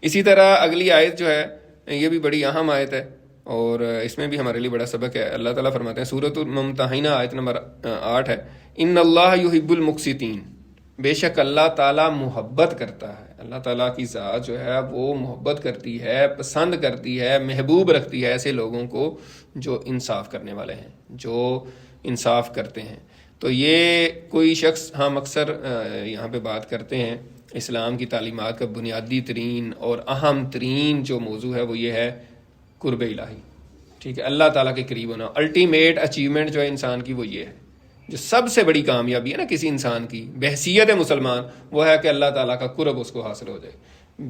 اسی طرح اگلی آیت جو ہے یہ بھی بڑی اہم آیت ہے، اور اس میں بھی ہمارے لیے بڑا سبق ہے. اللہ تعالیٰ فرماتے ہیں سورۃ الممتحنہ آیت نمبر 8 ہے ان اللہ یحب المقسطین، بے شک اللہ تعالیٰ محبت کرتا ہے. اللہ تعالیٰ کی ذات جو ہے وہ محبت کرتی ہے، پسند کرتی ہے، محبوب رکھتی ہے ایسے لوگوں کو جو انصاف کرنے والے ہیں، جو انصاف کرتے ہیں. تو یہ کوئی شخص، ہم اکثر یہاں پہ بات کرتے ہیں اسلام کی تعلیمات کا بنیادی ترین اور اہم ترین جو موضوع ہے وہ یہ ہے قرب الہی. ٹھیک ہے, اللہ تعالیٰ کے قریب ہونا. الٹیمیٹ اچیومنٹ جو ہے انسان کی وہ یہ ہے, جو سب سے بڑی کامیابی ہے نا کسی انسان کی بحیثیت مسلمان, وہ ہے کہ اللہ تعالیٰ کا قرب اس کو حاصل ہو جائے.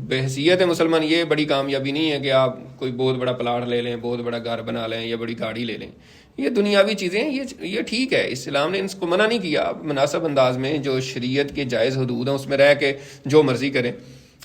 بحیثیت مسلمان یہ بڑی کامیابی نہیں ہے کہ آپ کوئی بہت بڑا پلاٹ لے لیں, بہت بڑا گھر بنا لیں یا بڑی گاڑی لے لیں. یہ دنیاوی چیزیں یہ ٹھیک ہے, اسلام نے اس کو منع نہیں کیا. آپ مناسب انداز میں جو شریعت کے جائز حدود ہیں اس میں رہ کے جو مرضی کریں,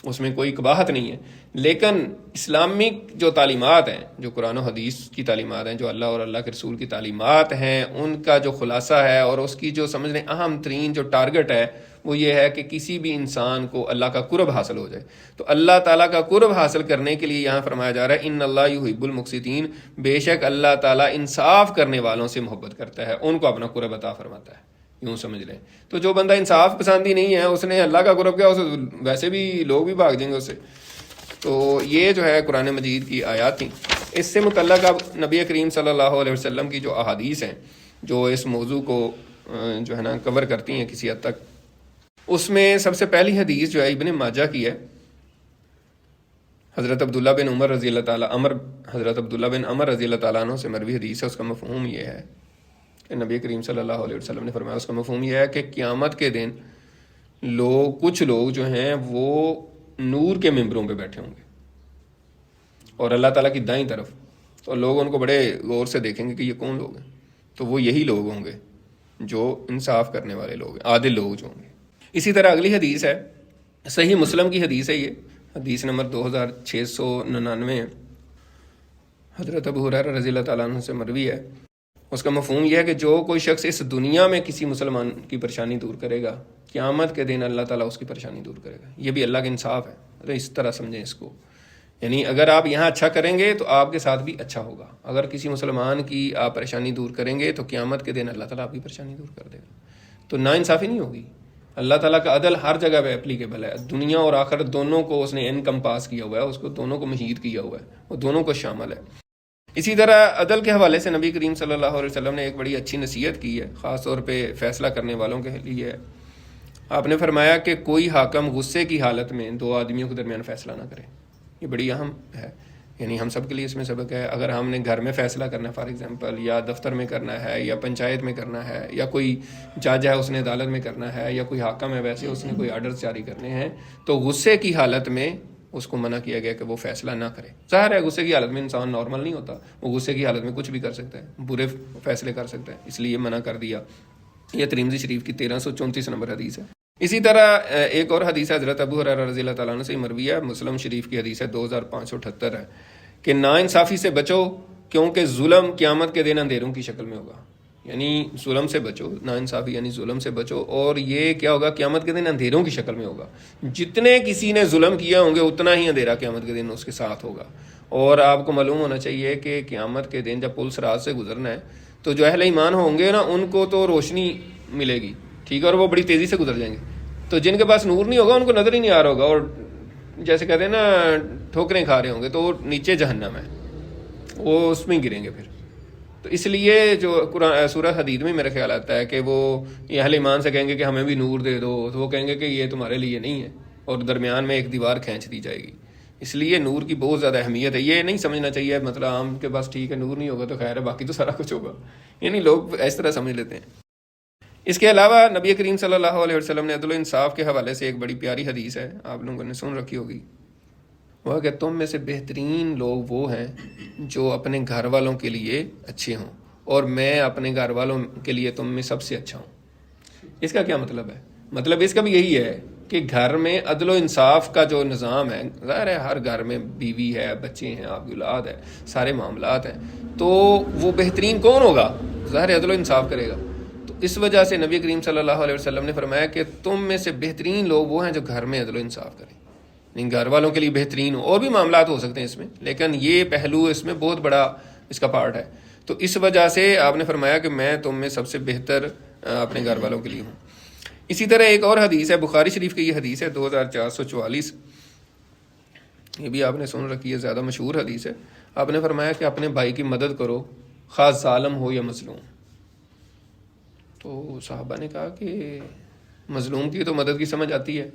اس میں کوئی قباحت نہیں ہے. لیکن اسلامک جو تعلیمات ہیں, جو قرآن و حدیث کی تعلیمات ہیں, جو اللہ اور اللہ کے رسول کی تعلیمات ہیں, ان کا جو خلاصہ ہے اور اس کی جو سمجھ لیں اہم ترین جو ٹارگٹ ہے وہ یہ ہے کہ کسی بھی انسان کو اللہ کا قرب حاصل ہو جائے. تو اللہ تعالیٰ کا قرب حاصل کرنے کے لیے یہاں فرمایا جا رہا ہے ان اللہ یحب المقسطین, بے شک اللہ تعالیٰ انصاف کرنے والوں سے محبت کرتا ہے, ان کو اپنا قرب عطا فرماتا ہے. یوں سمجھ لیں. تو جو بندہ انصاف پسندی نہیں ہے, اس نے اللہ کا قرب کیا, ویسے بھی لوگ بھی بھاگ جائیں گے اس سے. تو یہ جو ہے قرآن مجید کی آیات تھیں. اس سے متعلق اب نبی کریم صلی اللہ علیہ وسلم کی جو احادیث ہیں جو اس موضوع کو جو ہے نا کور کرتی ہیں کسی حد تک, اس میں سب سے پہلی حدیث جو ہے ابن ماجہ کی ہے. حضرت عبداللہ بن عمر رضی اللہ تعالیٰ عنہ سے مروی حدیث ہے. اس کا مفہوم یہ ہے کہ نبی کریم صلی اللہ علیہ وسلم نے فرمایا, اس کا مفہوم یہ ہے کہ قیامت کے دن کچھ لوگ جو ہیں وہ نور کے ممبروں پہ بیٹھے ہوں گے اور اللہ تعالیٰ کی دائیں طرف, تو لوگ ان کو بڑے غور سے دیکھیں گے کہ یہ کون لوگ ہیں. تو وہ یہی لوگ ہوں گے جو انصاف کرنے والے لوگ ہیں, عادل لوگ جو ہوں گے. اسی طرح اگلی حدیث ہے, صحیح مسلم کی حدیث ہے, یہ حدیث نمبر 2699 ہے, حضرت ابو ہریرہ رضی اللہ تعالیٰ عنہ سے مروی ہے. اس کا مفہوم یہ ہے کہ جو کوئی شخص اس دنیا میں کسی مسلمان کی پریشانی دور کرے گا, قیامت کے دن اللہ تعالیٰ اس کی پریشانی دور کرے گا. یہ بھی اللہ کا انصاف ہے. اس طرح سمجھیں اس کو, یعنی اگر آپ یہاں اچھا کریں گے تو آپ کے ساتھ بھی اچھا ہوگا. اگر کسی مسلمان کی آپ پریشانی دور کریں گے تو قیامت کے دن اللہ تعالیٰ آپ کی پریشانی دور کر دے گا. تو ناانصافی نہیں ہوگی. اللہ تعالیٰ کا عدل ہر جگہ پہ اپلیکیبل ہے. دنیا اور آخرت دونوں کو اس نے انکمپاس کیا ہوا ہے, اس کو دونوں کو محیط کیا ہوا ہے, وہ دونوں کو شامل ہے. اسی طرح عدل کے حوالے سے نبی کریم صلی اللہ علیہ وسلم نے ایک بڑی اچھی نصیحت کی ہے, خاص طور پہ فیصلہ کرنے والوں کے لیے. آپ نے فرمایا کہ کوئی حاکم غصے کی حالت میں دو آدمیوں کے درمیان فیصلہ نہ کرے. یہ بڑی اہم ہے, یعنی ہم سب کے لیے اس میں سبق ہے. اگر ہم نے گھر میں فیصلہ کرنا ہے فار ایگزامپل, یا دفتر میں کرنا ہے, یا پنچایت میں کرنا ہے, یا کوئی جج ہے اس نے عدالت میں کرنا ہے, یا کوئی حاکم ہے ویسے اس نے کوئی آرڈرز جاری کرنے ہیں, تو غصے کی حالت میں اس کو منع کیا گیا کہ وہ فیصلہ نہ کرے. ظاہر ہے غصے کی حالت میں انسان نارمل نہیں ہوتا, وہ غصے کی حالت میں کچھ بھی کر سکتا ہے, برے فیصلے کر سکتا ہے, اس لیے منع کر دیا. یہ ترمذی شریف کی 1334 نمبر حدیث ہے. اسی طرح ایک اور حدیث حضرت ابو ہریرہ رضی اللہ تعالیٰ عنہ سے مروی ہے, مسلم شریف کی حدیث ہے 2578 ہے, کہ ناانصافی سے بچو کیونکہ ظلم قیامت کے دن اندھیروں کی شکل میں ہوگا. یعنی ظلم سے بچو, ناانصافی یعنی ظلم سے بچو, اور یہ کیا ہوگا قیامت کے دن اندھیروں کی شکل میں ہوگا. جتنے کسی نے ظلم کیا ہوں گے اتنا ہی اندھیرا قیامت کے دن اس کے ساتھ ہوگا. اور آپ کو معلوم ہونا چاہیے کہ قیامت کے دن جب پل صراط سے گزرنا ہے تو جو اہل ایمان ہوں گے نا ان کو تو روشنی ملے گی, ٹھیک ہے, اور وہ بڑی تیزی سے گزر جائیں گے. تو جن کے پاس نور نہیں ہوگا ان کو نظر ہی نہیں آ رہا ہوگا, اور جیسے کہتے ہیں نا ٹھوکریں کھا رہے ہوں گے, تو وہ نیچے جہنم ہے, وہ اس میں گریں گے پھر. تو اس لیے جو قرآن سورہ حدید میں میرا خیال آتا ہے کہ وہ اہل ایمان سے کہیں گے کہ ہمیں بھی نور دے دو, تو وہ کہیں گے کہ یہ تمہارے لیے نہیں ہے, اور درمیان میں ایک دیوار کھینچ دی جائے گی. اس لیے نور کی بہت زیادہ اہمیت ہے. یہ نہیں سمجھنا چاہیے مطلب عام کے پاس ٹھیک ہے نور نہیں ہوگا تو خیر ہے باقی تو سارا کچھ ہوگا, یعنی لوگ اس طرح سمجھ لیتے ہیں. اس کے علاوہ نبی کریم صلی اللہ علیہ وسلم نے عدل و انصاف کے حوالے سے ایک بڑی پیاری حدیث ہے, آپ لوگوں نے سن رکھی ہوگی, وہ کہ تم میں سے بہترین لوگ وہ ہیں جو اپنے گھر والوں کے لیے اچھے ہوں, اور میں اپنے گھر والوں کے لیے تم میں سب سے اچھا ہوں. اس کا کیا مطلب ہے؟ مطلب اس کا بھی یہی ہے کہ گھر میں عدل و انصاف کا جو نظام ہے, ظاہر ہے ہر گھر میں بیوی ہے, بچے ہیں, آپ کی اولاد ہے, سارے معاملات ہیں, تو وہ بہترین کون ہوگا؟ ظاہر عدل و انصاف کرے گا. تو اس وجہ سے نبی کریم صلی اللہ علیہ وسلم نے فرمایا کہ تم میں سے بہترین لوگ وہ ہیں جو گھر میں عدل و انصاف کریں. نہیں, گھر والوں کے لیے بہترین ہو, اور بھی معاملات ہو سکتے ہیں اس میں, لیکن یہ پہلو اس میں بہت بڑا اس کا پارٹ ہے. تو اس وجہ سے آپ نے فرمایا کہ میں تم میں سب سے بہتر اپنے گھر والوں کے لیے ہوں. اسی طرح ایک اور حدیث ہے, بخاری شریف کی یہ حدیث ہے 2444, یہ بھی آپ نے سن رکھی ہے, زیادہ مشہور حدیث ہے. آپ نے فرمایا کہ اپنے بھائی کی مدد کرو خاص ظالم ہو یا مظلوم. تو صحابہ نے کہا کہ مظلوم کی تو مدد کی سمجھ آتی ہے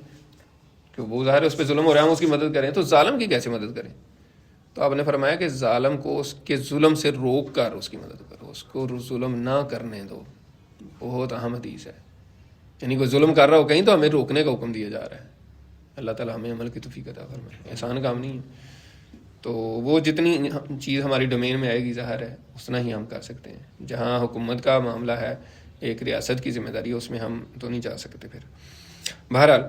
کہ وہ ظاہر اس پہ ظلم ہو رہا ہے, ہم اس کی مدد کریں, تو ظالم کی کیسے مدد کریں؟ تو آپ نے فرمایا کہ ظالم کو اس کے ظلم سے روک کر اس کی مدد کرو، اس کو ظلم نہ کرنے دو. بہت اہم حدیث ہے. یعنی کوئی ظلم کر رہا ہو کہیں تو ہمیں روکنے کا حکم دیا جا رہا ہے. اللہ تعالیٰ ہمیں عمل کی توفیق عطا فرمائے. آسان کام نہیں ہے. تو وہ جتنی چیز ہماری ڈومین میں آئے گی ظاہر ہے اتنا ہی ہم کر سکتے ہیں. جہاں حکومت کا معاملہ ہے، ایک ریاست کی ذمہ داری ہے، اس میں ہم تو نہیں جا سکتے. پھر بہرحال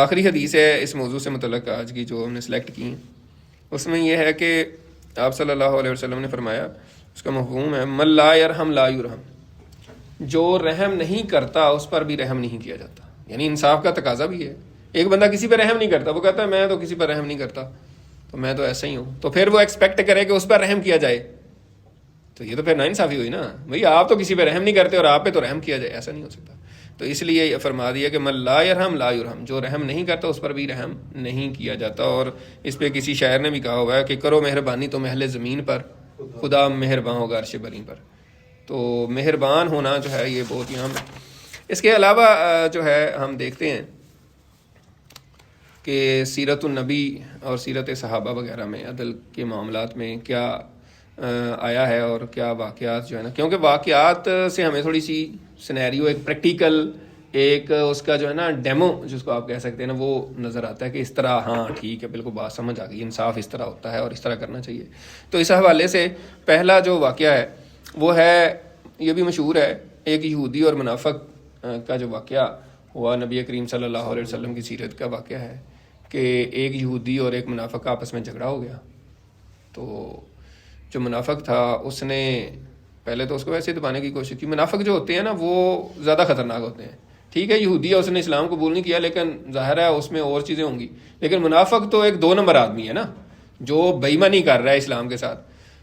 آخری حدیث ہے اس موضوع سے متعلق آج کی جو ہم نے سلیکٹ کی ہیں، اس میں یہ ہے کہ آپ صلی اللہ علیہ وسلم نے فرمایا، اس کا مفہوم ہے من لا یرحم لا یرحم. جو رحم نہیں کرتا اس پر بھی رحم نہیں کیا جاتا. یعنی انصاف کا تقاضا بھی ہے. ایک بندہ کسی پہ رحم نہیں کرتا، وہ کہتا ہے میں تو کسی پر رحم نہیں کرتا، تو میں تو ایسا ہی ہوں، تو پھر وہ ایکسپیکٹ کرے کہ اس پر رحم کیا جائے، تو یہ تو پھر ناانصافی ہوئی نا. بھئی آپ تو کسی پہ رحم نہیں کرتے اور آپ پہ تو رحم کیا جائے، ایسا نہیں ہو سکتا. تو اس لیے یہ فرما دیا کہ من لا یرحم لا یرحم، جو رحم نہیں کرتا اس پر بھی رحم نہیں کیا جاتا. اور اس پہ کسی شاعر نے بھی کہا ہوا ہے کہ کرو مہربانی تو محل زمین پر، خدا مہربان ہوگا عرش بری پر. تو مہربان ہونا جو ہے یہ بہت ہی اہم ہے. اس کے علاوہ جو ہے ہم دیکھتے ہیں کہ سیرت النبی اور سیرت صحابہ وغیرہ میں عدل کے معاملات میں کیا آیا ہے اور کیا واقعات جو ہے نا، کیونکہ واقعات سے ہمیں تھوڑی سی سینیریو، ایک پریکٹیکل، ایک اس کا جو ہے نا ڈیمو جس کو آپ کہہ سکتے ہیں نا، وہ نظر آتا ہے کہ اس طرح ہاں ٹھیک ہے بالکل بات سمجھ آ گئی، انصاف اس طرح ہوتا ہے اور اس طرح کرنا چاہیے. تو اس حوالے سے پہلا جو واقعہ ہے وہ ہے، یہ بھی مشہور ہے، ایک یہودی اور منافق کا جو واقعہ ہوا نبی کریم صلی اللہ علیہ وسلم کی سیرت کا واقعہ ہے کہ ایک یہودی اور ایک منافق کا آپس میں جھگڑا ہو گیا. تو جو منافق تھا اس نے پہلے تو اس کو ویسے دبانے کی کوشش کی. منافق جو ہوتے ہیں نا وہ زیادہ خطرناک ہوتے ہیں. ٹھیک ہے یہودی ہے، اس نے اسلام قبول نہیں کیا، لیکن ظاہر ہے اس میں اور چیزیں ہوں گی. لیکن منافق تو ایک 2 نمبر آدمی ہے نا، جو بے ایمانی کر رہا ہے اسلام کے ساتھ.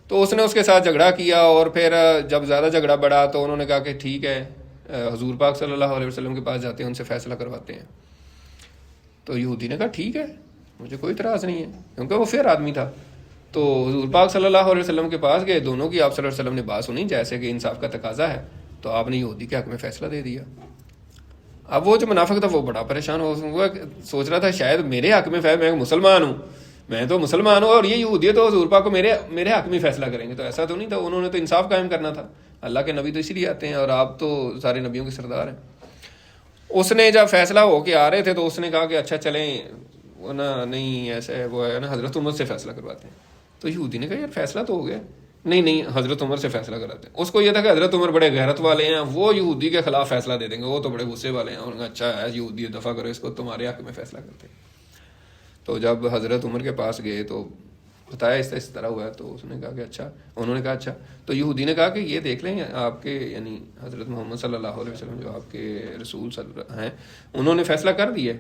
تو اس نے اس کے ساتھ جھگڑا کیا، اور پھر جب زیادہ جھگڑا بڑھا تو انہوں نے کہا کہ ٹھیک ہے حضور پاک صلی اللہ علیہ وسلم کے پاس جاتے ہیں، ان سے فیصلہ کرواتے ہیں. تو یہودی نے کہا ٹھیک ہے مجھے کوئی اعتراض نہیں ہے، کیونکہ وہ فیئر آدمی تھا. تو حضور پاک صلی اللہ علیہ وسلم کے پاس گئے، دونوں کی آپ صلی اللہ علیہ وسلم نے بات سنی جیسے کہ انصاف کا تقاضا ہے. تو آپ نے یہودی کے حق میں فیصلہ دے دیا. اب وہ جو منافق تھا وہ بڑا پریشان ہوا، سوچ رہا تھا شاید میرے حق میں میں مسلمان ہوں، میں تو مسلمان ہوں اور یہ یہودی ہے تو حضور پاک کو میرے حق میں فیصلہ کریں گے. تو ایسا تو نہیں تھا، انہوں نے تو انصاف قائم کرنا تھا. اللہ کے نبی تو اسی لیے آتے ہیں اور آپ تو سارے نبیوں کے سردار ہیں. اس نے جب فیصلہ ہو کے آ رہے تھے تو اس نے کہا کہ اچھا چلیں، نہیں ایسا ہے وہ ہے نا، حضرت عمر سے فیصلہ کرواتے ہیں. تو یہودی نے کہا یار فیصلہ تو ہو گیا، نہیں حضرت عمر سے فیصلہ کراتے ہیں. اس کو یہ تھا کہ حضرت عمر بڑے غیرت والے ہیں، وہ یہودی کے خلاف فیصلہ دے دیں گے، وہ تو بڑے غصے والے ہیں. انہوں نے کہا اچھا ہے یہودی دفع کرو اس کو، تمہارے حق میں فیصلہ کرتے ہیں. تو جب حضرت عمر کے پاس گئے تو بتایا اس طرح ہوا ہے. تو اس نے کہا کہ اچھا، انہوں نے کہا اچھا. تو یہودی نے کہا کہ یہ دیکھ لیں آپ کے یعنی حضرت محمد صلی اللہ علیہ وسلم جو آپ کے رسول ہیں انہوں نے فیصلہ کر دیا.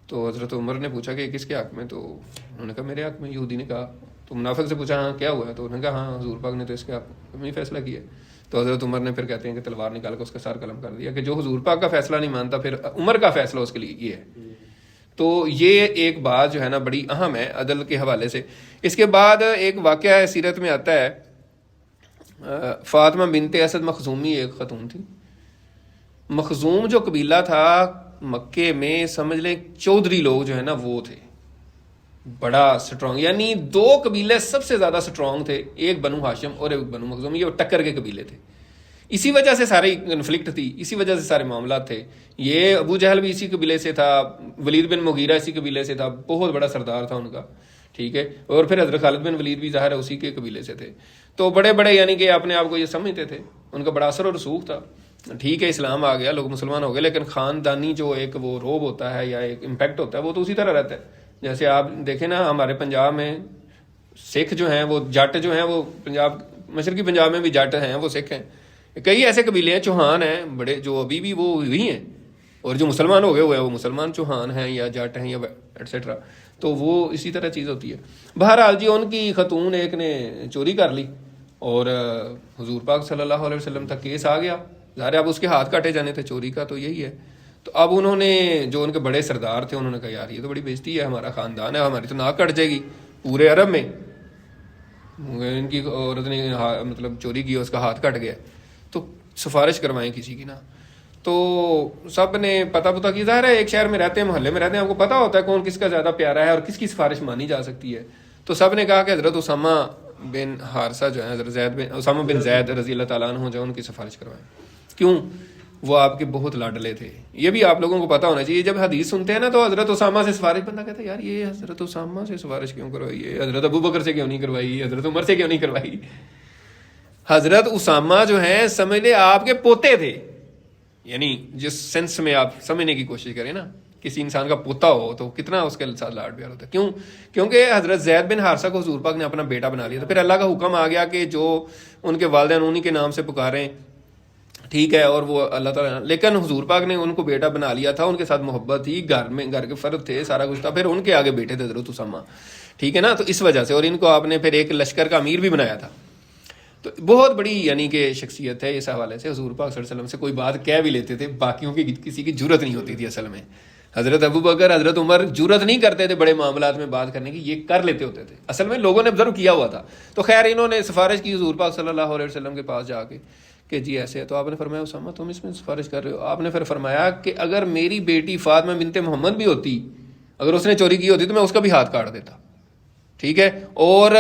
تو حضرت عمر نے پوچھا کہ کس کے حق میں؟ تو انہوں نے کہا میرے حق میں. یہودی نے کہا، تو منافق سے پوچھا ہاں کیا ہوا ہے؟ تو انہوں نے کہا ہاں حضور پاک نے تو اس کے حق میں فیصلہ کیا. تو حضرت عمر نے پھر کہتے ہیں کہ تلوار نکال کے اس کا سر قلم کر دیا کہ جو حضور پاک کا فیصلہ نہیں مانتا پھر عمر کا فیصلہ اس کے لیے یہ ہے. تو یہ ایک بات جو ہے نا بڑی اہم ہے عدل کے حوالے سے. اس کے بعد ایک واقعہ ہے سیرت میں آتا ہے، فاطمہ بنت اسد مخزومی ایک خاتون تھی. مخزوم جو قبیلہ تھا مکے میں سمجھ لیں چودھری لوگ جو ہے نا وہ تھے بڑا سٹرونگ، یعنی 2 قبیلے سب سے زیادہ سٹرونگ تھے، ایک بنو ہاشم اور ایک بنو مخزوم. یہ ٹکر کے قبیلے تھے. اسی وجہ سے ساری کنفلکٹ تھی، اسی وجہ سے سارے معاملات تھے. یہ ابو جہل بھی اسی قبیلے سے تھا، ولید بن مغیرہ اسی قبیلے سے تھا، بہت بڑا سردار تھا ان کا. ٹھیک ہے، اور پھر حضرت خالد بن ولید بھی ظاہر ہے اسی کے قبیلے سے تھے. تو بڑے بڑے یعنی کہ اپنے آپ کو یہ سمجھتے تھے، ان کا بڑا اثر و رسوخ تھا. ٹھیک ہے اسلام آ گیا، لوگ مسلمان ہو گئے، لیکن خاندانی جو ایک وہ روب ہوتا ہے یا ایک امپیکٹ ہوتا ہے وہ تو اسی طرح رہتا ہے. جیسے آپ دیکھیں نا ہمارے پنجاب میں سکھ جو ہیں وہ جٹ جو ہیں وہ پنجاب مشرقی پنجاب میں بھی جٹ ہیں وہ سکھ ہیں. کئی ایسے قبیلے ہیں چوہان ہیں بڑے جو ابھی بھی وہ ہوئی ہیں، اور جو مسلمان ہو گئے ہوئے ہیں وہ مسلمان چوہان ہیں یا جٹ ہیں یا ایٹسیٹرا. تو وہ اسی طرح چیز ہوتی ہے. بہرحال جی ان کی خاتون ایک نے چوری کر لی اور حضور پاک صلی اللہ علیہ وسلم تک کیس آ گیا. ظاہر اب اس کے ہاتھ کاٹے جانے تھے، چوری کا تو یہی ہے. تو اب انہوں نے جو ان کے بڑے سردار تھے انہوں نے کہا یار یہ تو بڑی بےزتی ہے، ہمارا خاندان ہے، ہماری تو ناک کٹ جائے گی پورے عرب میں. ان کی عورت نے مطلب چوری کی، اس کا ہاتھ کٹ گیا، تو سفارش کروائیں کسی کی نا. تو سب نے پتہ کی، ظاہر ہے ایک شہر میں رہتے ہیں، محلے میں رہتے ہیں، آپ کو پتہ ہوتا ہے کون کس کا زیادہ پیارا ہے اور کس کی سفارش مانی جا سکتی ہے. تو سب نے کہا کہ حضرت اسامہ بن حارثہ جو ہے، حضرت اسامہ بن زید رضی اللہ تعالیٰ عنہ جو ہے ان کی سفارش کروائیں. کیوں؟ وہ آپ کے بہت لاڈلے تھے. یہ بھی آپ لوگوں کو پتہ ہونا چاہیے. جب حدیث سنتے ہیں نا تو حضرت اسامہ سے سفارش، بندہ کہتا ہے یار یہ حضرت اسامہ سے سفارش کیوں کروائی ہے، حضرت ابو بکر سے کیوں نہیں کروائی، حضرت عمر سے کیوں نہیں کروائی. حضرت اسامہ جو ہیں سمجھ لے آپ کے پوتے تھے. یعنی جس سینس میں آپ سمجھنے کی کوشش کریں نا، کسی انسان کا پوتا ہو تو کتنا اس کے ساتھ لاڈ پیار ہوتا ہے. کیوں؟ کیونکہ حضرت زید بن حارثہ کو حضور پاک نے اپنا بیٹا بنا لیا تھا. پھر اللہ کا حکم آ گیا کہ جو ان کے والدین انہی کے نام سے پکاریں، ٹھیک ہے، اور وہ اللہ تعالیٰ، لیکن حضور پاک نے ان کو بیٹا بنا لیا تھا. ان کے ساتھ محبت تھی، گھر کے فرد تھے، سارا کچھ تھا. پھر ان کے آگے بیٹے تھے حضرت اسامہ، ٹھیک ہے نا. تو اس وجہ سے، اور ان کو آپ نے پھر ایک لشکر کا امیر بھی بنایا تھا. تو بہت بڑی یعنی کہ شخصیت ہے. اس حوالے سے حضور پاک صلی اللہ علیہ وسلم سے کوئی بات کہہ بھی لیتے تھے، باقیوں کی کسی کی جرت نہیں ہوتی تھی. اصل میں حضرت ابو بکر، حضرت عمر جرت نہیں کرتے تھے بڑے معاملات میں بات کرنے کی، یہ کر لیتے ہوتے تھے. اصل میں لوگوں نے آبزرو کیا ہوا تھا. تو خیر انہوں نے سفارش کی حضور پاک صلی اللہ علیہ وسلم کے پاس جا کے کہ جی ایسے ہے. تو آپ نے فرمایا اسامہ تم اس میں سفارش کر رہے ہو. آپ نے پھر فرمایا کہ اگر میری بیٹی فاطمہ بنت محمد بھی ہوتی، اگر اس نے چوری کی ہوتی تو میں اس کا بھی ہاتھ کاٹ دیتا، ٹھیک ہے. اور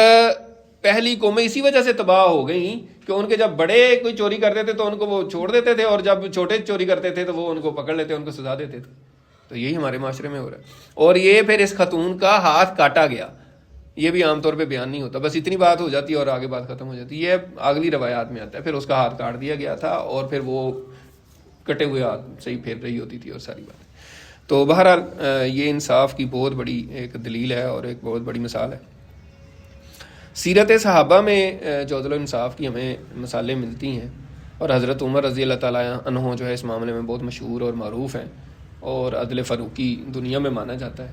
پہلی قومیں اسی وجہ سے تباہ ہو گئیں کہ ان کے جب بڑے کوئی چوری کرتے تھے تو ان کو وہ چھوڑ دیتے تھے، اور جب چھوٹے چوری کرتے تھے تو وہ ان کو پکڑ لیتے، ان کو سزا دیتے تھے. تو یہی ہمارے معاشرے میں ہو رہا ہے. اور یہ پھر اس خاتون کا ہاتھ کاٹا گیا. یہ بھی عام طور پہ بیان نہیں ہوتا، بس اتنی بات ہو جاتی ہے اور آگے بات ختم ہو جاتی ہے. یہ اگلی روایات میں آتا ہے. پھر اس کا ہاتھ کاٹ دیا گیا تھا، اور پھر وہ کٹے ہوئے ہاتھ سے ہی پھیر رہی ہوتی تھی اور ساری بات. تو بہرحال یہ انصاف کی بہت بڑی ایک دلیل ہے اور ایک بہت بڑی مثال ہے. سیرت صحابہ میں جو عدل و انصاف کی ہمیں مثالیں ملتی ہیں، اور حضرت عمر رضی اللہ تعالیٰ عنہ جو ہے اس معاملے میں بہت مشہور اور معروف ہیں، اور عدل فاروقی دنیا میں مانا جاتا ہے.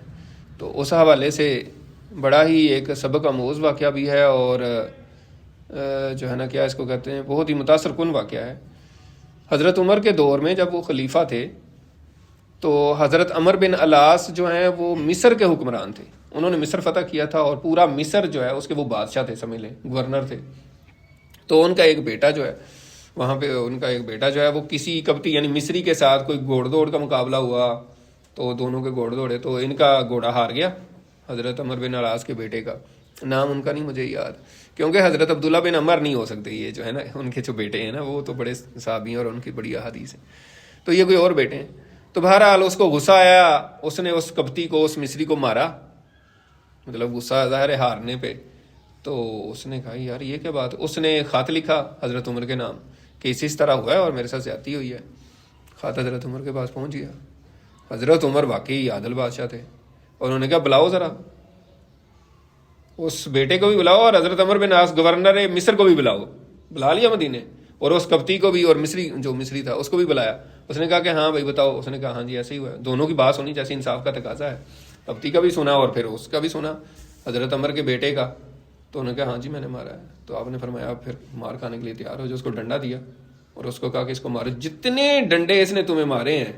تو اس حوالے سے بڑا ہی ایک سبق آموز واقعہ بھی ہے، اور جو ہے نا کیا اس کو کہتے ہیں، بہت ہی متاثر کن واقعہ ہے. حضرت عمر کے دور میں جب وہ خلیفہ تھے تو حضرت عمر بن العاص جو ہیں وہ مصر کے حکمران تھے. انہوں نے مصر فتح کیا تھا، اور پورا مصر جو ہے اس کے وہ بادشاہ تھے، سمجھ لیں گورنر تھے. تو ان کا ایک بیٹا جو ہے، وہاں پہ ان کا ایک بیٹا جو ہے وہ کسی قبطی یعنی مصری کے ساتھ کوئی گھوڑ دوڑ کا مقابلہ ہوا، تو دونوں کے گھوڑ دوڑے، تو ان کا گھوڑا ہار گیا. حضرت عمر بن العاص کے بیٹے کا نام ان کا نہیں مجھے یاد، کیونکہ حضرت عبداللہ بن عمر نہیں ہو سکتے یہ جو ہے نا، ان کے جو بیٹے ہیں نا وہ تو بڑے صحابی ہیں اور ان کی بڑی احادیث ہیں. تو یہ کوئی اور بیٹے ہیں. تو بہرحال اس کو غصہ آیا، اس نے اس قبطی کو، اس مصری کو مارا، مطلب غصہ ظاہر ہے ہارنے پہ. تو اس نے کہا یار یہ کیا بات. اس نے خط لکھا حضرت عمر کے نام کہ اس طرح ہوا ہے اور میرے ساتھ زیادتی ہوئی ہے. خط حضرت عمر کے پاس پہنچ گیا. حضرت عمر واقعی عادل بادشاہ تھے، اور انہوں نے کہا بلاؤ ذرا اس بیٹے کو بھی بلاؤ، اور حضرت عمر بن عاص گورنر مصر کو بھی بلاؤ. بلا لیا مدینے، اور اس قبطی کو بھی، اور مصری جو مصری تھا اس کو بھی بلایا. اس نے کہا کہ ہاں بھائی بتاؤ. اس نے کہا ہاں جی ایسے ہی ہوا ہے. دونوں کی بات سنی جیسے انصاف کا تقاضا ہے. قبطی کا بھی سنا اور پھر اس کا بھی سنا، حضرت عمر کے بیٹے کا. تو انہوں نے کہا ہاں جی میں نے مارا ہے. تو آپ نے فرمایا پھر مار کھانے کے لیے تیار ہو. جو اس کو ڈنڈا دیا اور اس کو کہا کہ اس کو مارو، جتنے ڈنڈے اس نے تمہیں مارے ہیں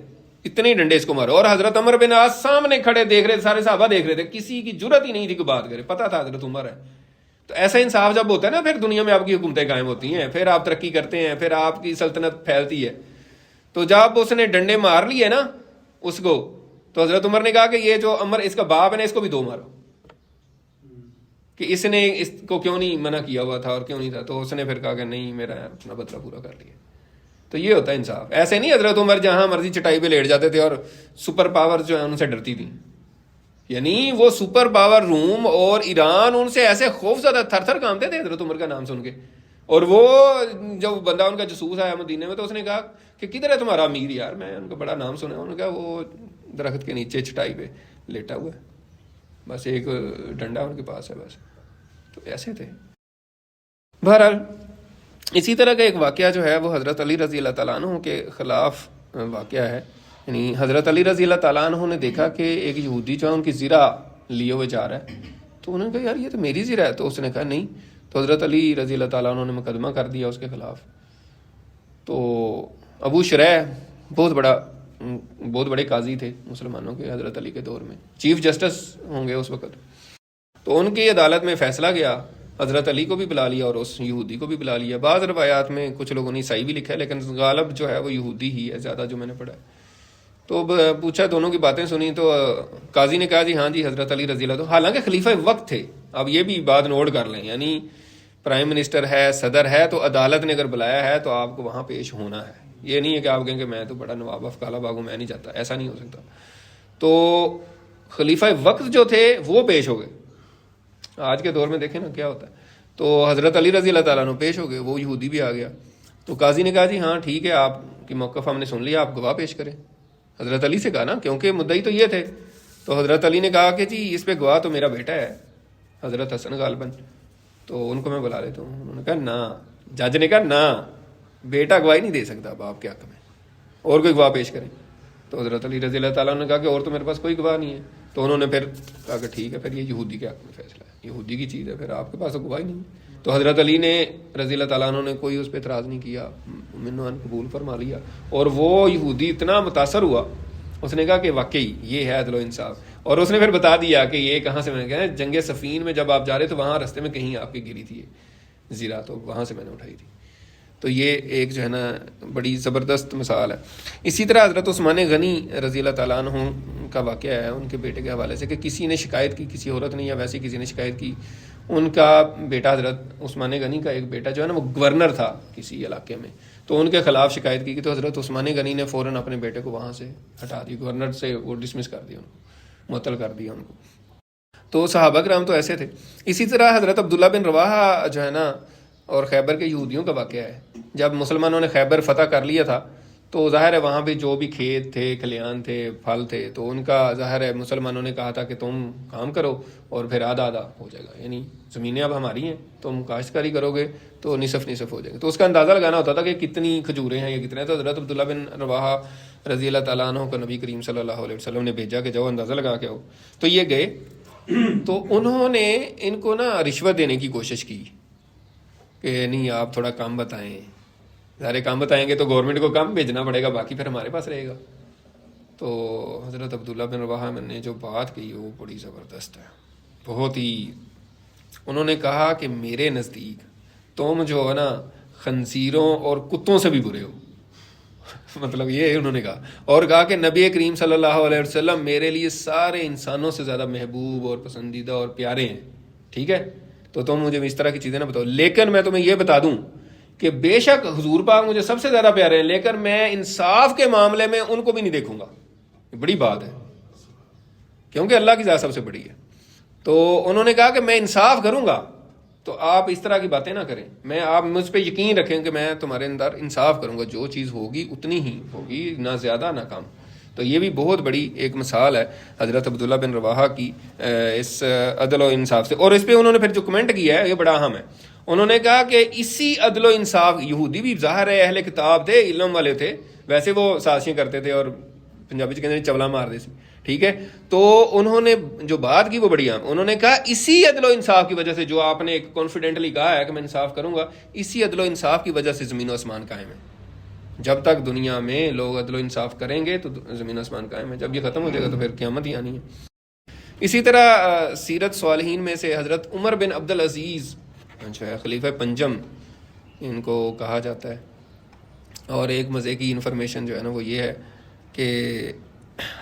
اتنے ہی ڈنڈے اس کو مارو. اور حضرت عمر بن عاص سامنے کھڑے دیکھ رہے، سارے صحابہ دیکھ رہے تھے، کسی کی جرت ہی نہیں تھی کہ بات کرے، پتہ تھا حضرت عمر ہے. تو ایسا انصاف جب ہوتا ہے نا، پھر دنیا میں آپ کی حکومتیں قائم ہوتی ہیں، پھر آپ ترقی کرتے ہیں، پھر آپ کی سلطنت پھیلتی ہے. تو جب اس نے ڈنڈے مار لیے نا اس کو، تو حضرت عمر نے کہا کہ یہ جو عمر اس کا باپ ہے نا، اس کو بھی دو مارو، کہ اس نے اس کو کیوں نہیں منع کیا ہوا تھا اور کیوں نہیں تھا. تو اس نے پھر کہا کہ نہیں میرا اپنا بدلہ پورا کر لیا. تو یہ ہوتا ہے انصاف. ایسے نہیں حضرت عمر جہاں مرضی چٹائی پہ لیٹ جاتے تھے اور سپر پاور جو ہے ان سے ڈرتی تھی. یعنی وہ سپر پاور روم اور ایران ان سے ایسے خوف زدہ تھر تھر کانپتے تھے حضرت عمر کا نام سن کے. اور وہ جب بندہ ان کا جاسوس آیا مدینے میں تو اس نے کہا کہ کدھر ہے تمہارا امیر یار، میں ان کا بڑا نام سنا. انہوں نے کہا وہ درخت کے نیچے چٹائی پہ لیٹا ہوا ہے، بس ایک ڈنڈا ان کے پاس ہے بس. تو ایسے تھے. بہرحال اسی طرح کا ایک واقعہ جو ہے وہ حضرت علی رضی اللہ تعالیٰ عنہ کے خلاف واقعہ ہے. یعنی حضرت علی رضی اللہ تعالیٰ عنہ نے دیکھا کہ ایک یہودی جو ہے ان کی زرہ لیے ہوئے جا رہا ہے. تو انہوں نے کہا یار یہ تو میری زرہ ہے. تو اس نے کہا نہیں. تو حضرت علی رضی اللہ تعالیٰ عنہ نے مقدمہ کر دیا اس کے خلاف. تو ابو شریح بہت بڑے قاضی تھے مسلمانوں کے حضرت علی کے دور میں، چیف جسٹس ہوں گے اس وقت. تو ان کی عدالت میں فیصلہ گیا، حضرت علی کو بھی بلا لیا اور اس یہودی کو بھی بلا لیا. بعض روایات میں کچھ لوگوں نے عیسائی بھی لکھا ہے، لیکن غالب جو ہے وہ یہودی ہی ہے زیادہ جو میں نے پڑھا ہے. تو پوچھا، دونوں کی باتیں سنی، تو قاضی نے کہا جی ہاں جی حضرت علی رضی اللہ عنہ، حالانکہ خلیفہ وقت تھے. اب یہ بھی بات نوٹ کر لیں، یعنی پرائم منسٹر ہے، صدر ہے، تو عدالت نے اگر بلایا ہے تو آپ کو وہاں پیش ہونا ہے. یہ نہیں ہے کہ آپ کہیں کہ میں تو بڑا نواب آف کالا باغ ہوں، میں نہیں جاتا، ایسا نہیں ہو سکتا. تو خلیفہ وقت جو تھے وہ پیش ہو گئے. آج کے دور میں دیکھیں نا کیا ہوتا ہے. تو حضرت علی رضی اللہ تعالیٰ عنہ پیش ہو گئے، وہ یہودی بھی آ گیا. تو قاضی نے کہا جی ہاں ٹھیک ہے، آپ کی موقف ہم نے سن لیا، آپ گواہ پیش کریں. حضرت علی سے کہا نا، کیونکہ مدعی تو یہ تھے. تو حضرت علی نے کہا کہ جی اس پہ گواہ تو میرا بیٹا ہے، حضرت حسن غالباً، تو ان کو میں بلا لیتا ہوں. انہوں نے کہا نا، جج نے کہا نا، بیٹا گواہی نہیں دے سکتا باپ کے حق میں، اور کوئی گواہ پیش کریں. تو حضرت علی رضی اللہ تعالیٰ نے کہا کہ اور تو میرے پاس کوئی گواہ نہیں ہے. تو انہوں نے پھر کہا کہ ٹھیک ہے، پھر یہ یہودی کے حق میں فیصلہ ہے، یہودی کی چیز ہے، پھر آپ کے پاس تو گواہی نہیں ہے. تو حضرت علی نے رضی اللہ تعالیٰ عنہ نے کوئی اس پہ اعتراض نہیں کیا، منوان قبول فرما لیا. اور وہ یہودی اتنا متاثر ہوا، اس نے کہا کہ واقعی یہ ہے عدل و انصاف. اور اس نے پھر بتا دیا کہ یہ کہاں سے، میں نے کہا جنگ صفین میں جب آپ جا رہے تو وہاں رستے میں کہیں آپ کی گری تھی زیرہ، تو وہاں سے میں نے اٹھائی تھی. تو یہ ایک جو ہے نا بڑی زبردست مثال ہے. اسی طرح حضرت عثمان غنی رضی اللہ تعالیٰ عنہ کا واقعہ ہے ان کے بیٹے کے حوالے سے، کہ کسی نے شکایت کی، کسی عورت نے یا ویسے کسی نے شکایت کی. ان کا بیٹا حضرت عثمان غنی کا ایک بیٹا جو ہے نا وہ گورنر تھا کسی علاقے میں، تو ان کے خلاف شکایت کی. تو حضرت عثمان غنی نے فوراً اپنے بیٹے کو وہاں سے ہٹا دی، گورنر سے وہ ڈسمس کر دیا، ان کو معطل کر دیا ان کو. تو صحابہ کرام تو ایسے تھے. اسی طرح حضرت عبداللہ بن رواحہ جو ہے نا، اور خیبر کے یہودیوں کا واقعہ ہے. جب مسلمانوں نے خیبر فتح کر لیا تھا تو ظاہر ہے وہاں پہ جو بھی کھیت تھے، کھلیان تھے، پھل تھے، تو ان کا ظاہر ہے مسلمانوں نے کہا تھا کہ تم کام کرو اور پھر آدھا آدھا ہو جائے گا، یعنی زمینیں اب ہماری ہیں، تم کاشتکاری کرو گے تو نصف نصف ہو جائے گا. تو اس کا اندازہ لگانا ہوتا تھا کہ کتنی کھجوریں ہیں یا کتنے. تو حضرت عبداللہ بن رواحہ رضی اللہ تعالیٰ عنہ کو نبی کریم صلی اللہ علیہ وسلم نے بھیجا کہ جاؤ اندازہ لگا کے آؤ. تو یہ گئے، تو انہوں نے ان کو نا رشوت دینے کی کوشش کی کہ نہیں آپ تھوڑا کام بتائیں، سارے کام بتائیں گے تو گورنمنٹ کو کام بھیجنا پڑے گا، باقی پھر ہمارے پاس رہے گا. تو حضرت عبداللہ بن رواحہ نے جو بات کی وہ بڑی زبردست ہے، بہت ہی. انہوں نے کہا کہ میرے نزدیک تم جو ہے نا خنزیروں اور کتوں سے بھی برے ہو. مطلب یہ انہوں نے کہا، اور کہا کہ نبی کریم صلی اللہ علیہ وسلم میرے لیے سارے انسانوں سے زیادہ محبوب اور پسندیدہ اور پیارے ہیں، ٹھیک ہے، تو تم مجھے اس طرح کی چیزیں نہ بتاؤ. لیکن میں تمہیں یہ بتا دوں کہ بے شک حضور پاک مجھے سب سے زیادہ پیارے ہیں، لیکن میں انصاف کے معاملے میں ان کو بھی نہیں دیکھوں گا. یہ بڑی بات ہے، کیونکہ اللہ کی ذات سب سے بڑی ہے. تو انہوں نے کہا کہ میں انصاف کروں گا، تو آپ اس طرح کی باتیں نہ کریں، آپ مجھ پہ یقین رکھیں کہ میں تمہارے اندر انصاف کروں گا، جو چیز ہوگی اتنی ہی ہوگی، نہ زیادہ نہ کم. تو یہ بھی بہت بڑی ایک مثال ہے حضرت عبداللہ بن رواحہ کی اس عدل و انصاف سے. اور اس پہ انہوں نے پھر جو کمنٹ کیا ہے یہ بڑا اہم ہے. انہوں نے کہا کہ اسی عدل و انصاف، یہودی بھی ظاہر ہے اہل کتاب تھے، علم والے تھے، ویسے وہ سازشیں کرتے تھے اور پنجابی سے کہتے ہیں چولا مار دے سی، ٹھیک ہے. تو انہوں نے جو بات کی وہ بڑی اہم، انہوں نے کہا اسی عدل و انصاف کی وجہ سے، جو آپ نے ایک کانفیڈنٹلی کہا ہے کہ میں انصاف کروں گا، اسی عدل و انصاف کی وجہ سے زمین و آسمان قائم ہے. جب تک دنیا میں لوگ عدل و انصاف کریں گے تو زمین و آسمان قائم ہے، جب یہ ختم ہو جائے گا تو پھر قیامت ہی آنی ہے. اسی طرح سیرت صالحین میں سے حضرت عمر بن عبد العزیز جو ہے خلیفہ پنجم ان کو کہا جاتا ہے. اور ایک مزے کی انفارمیشن جو ہے نا وہ یہ ہے کہ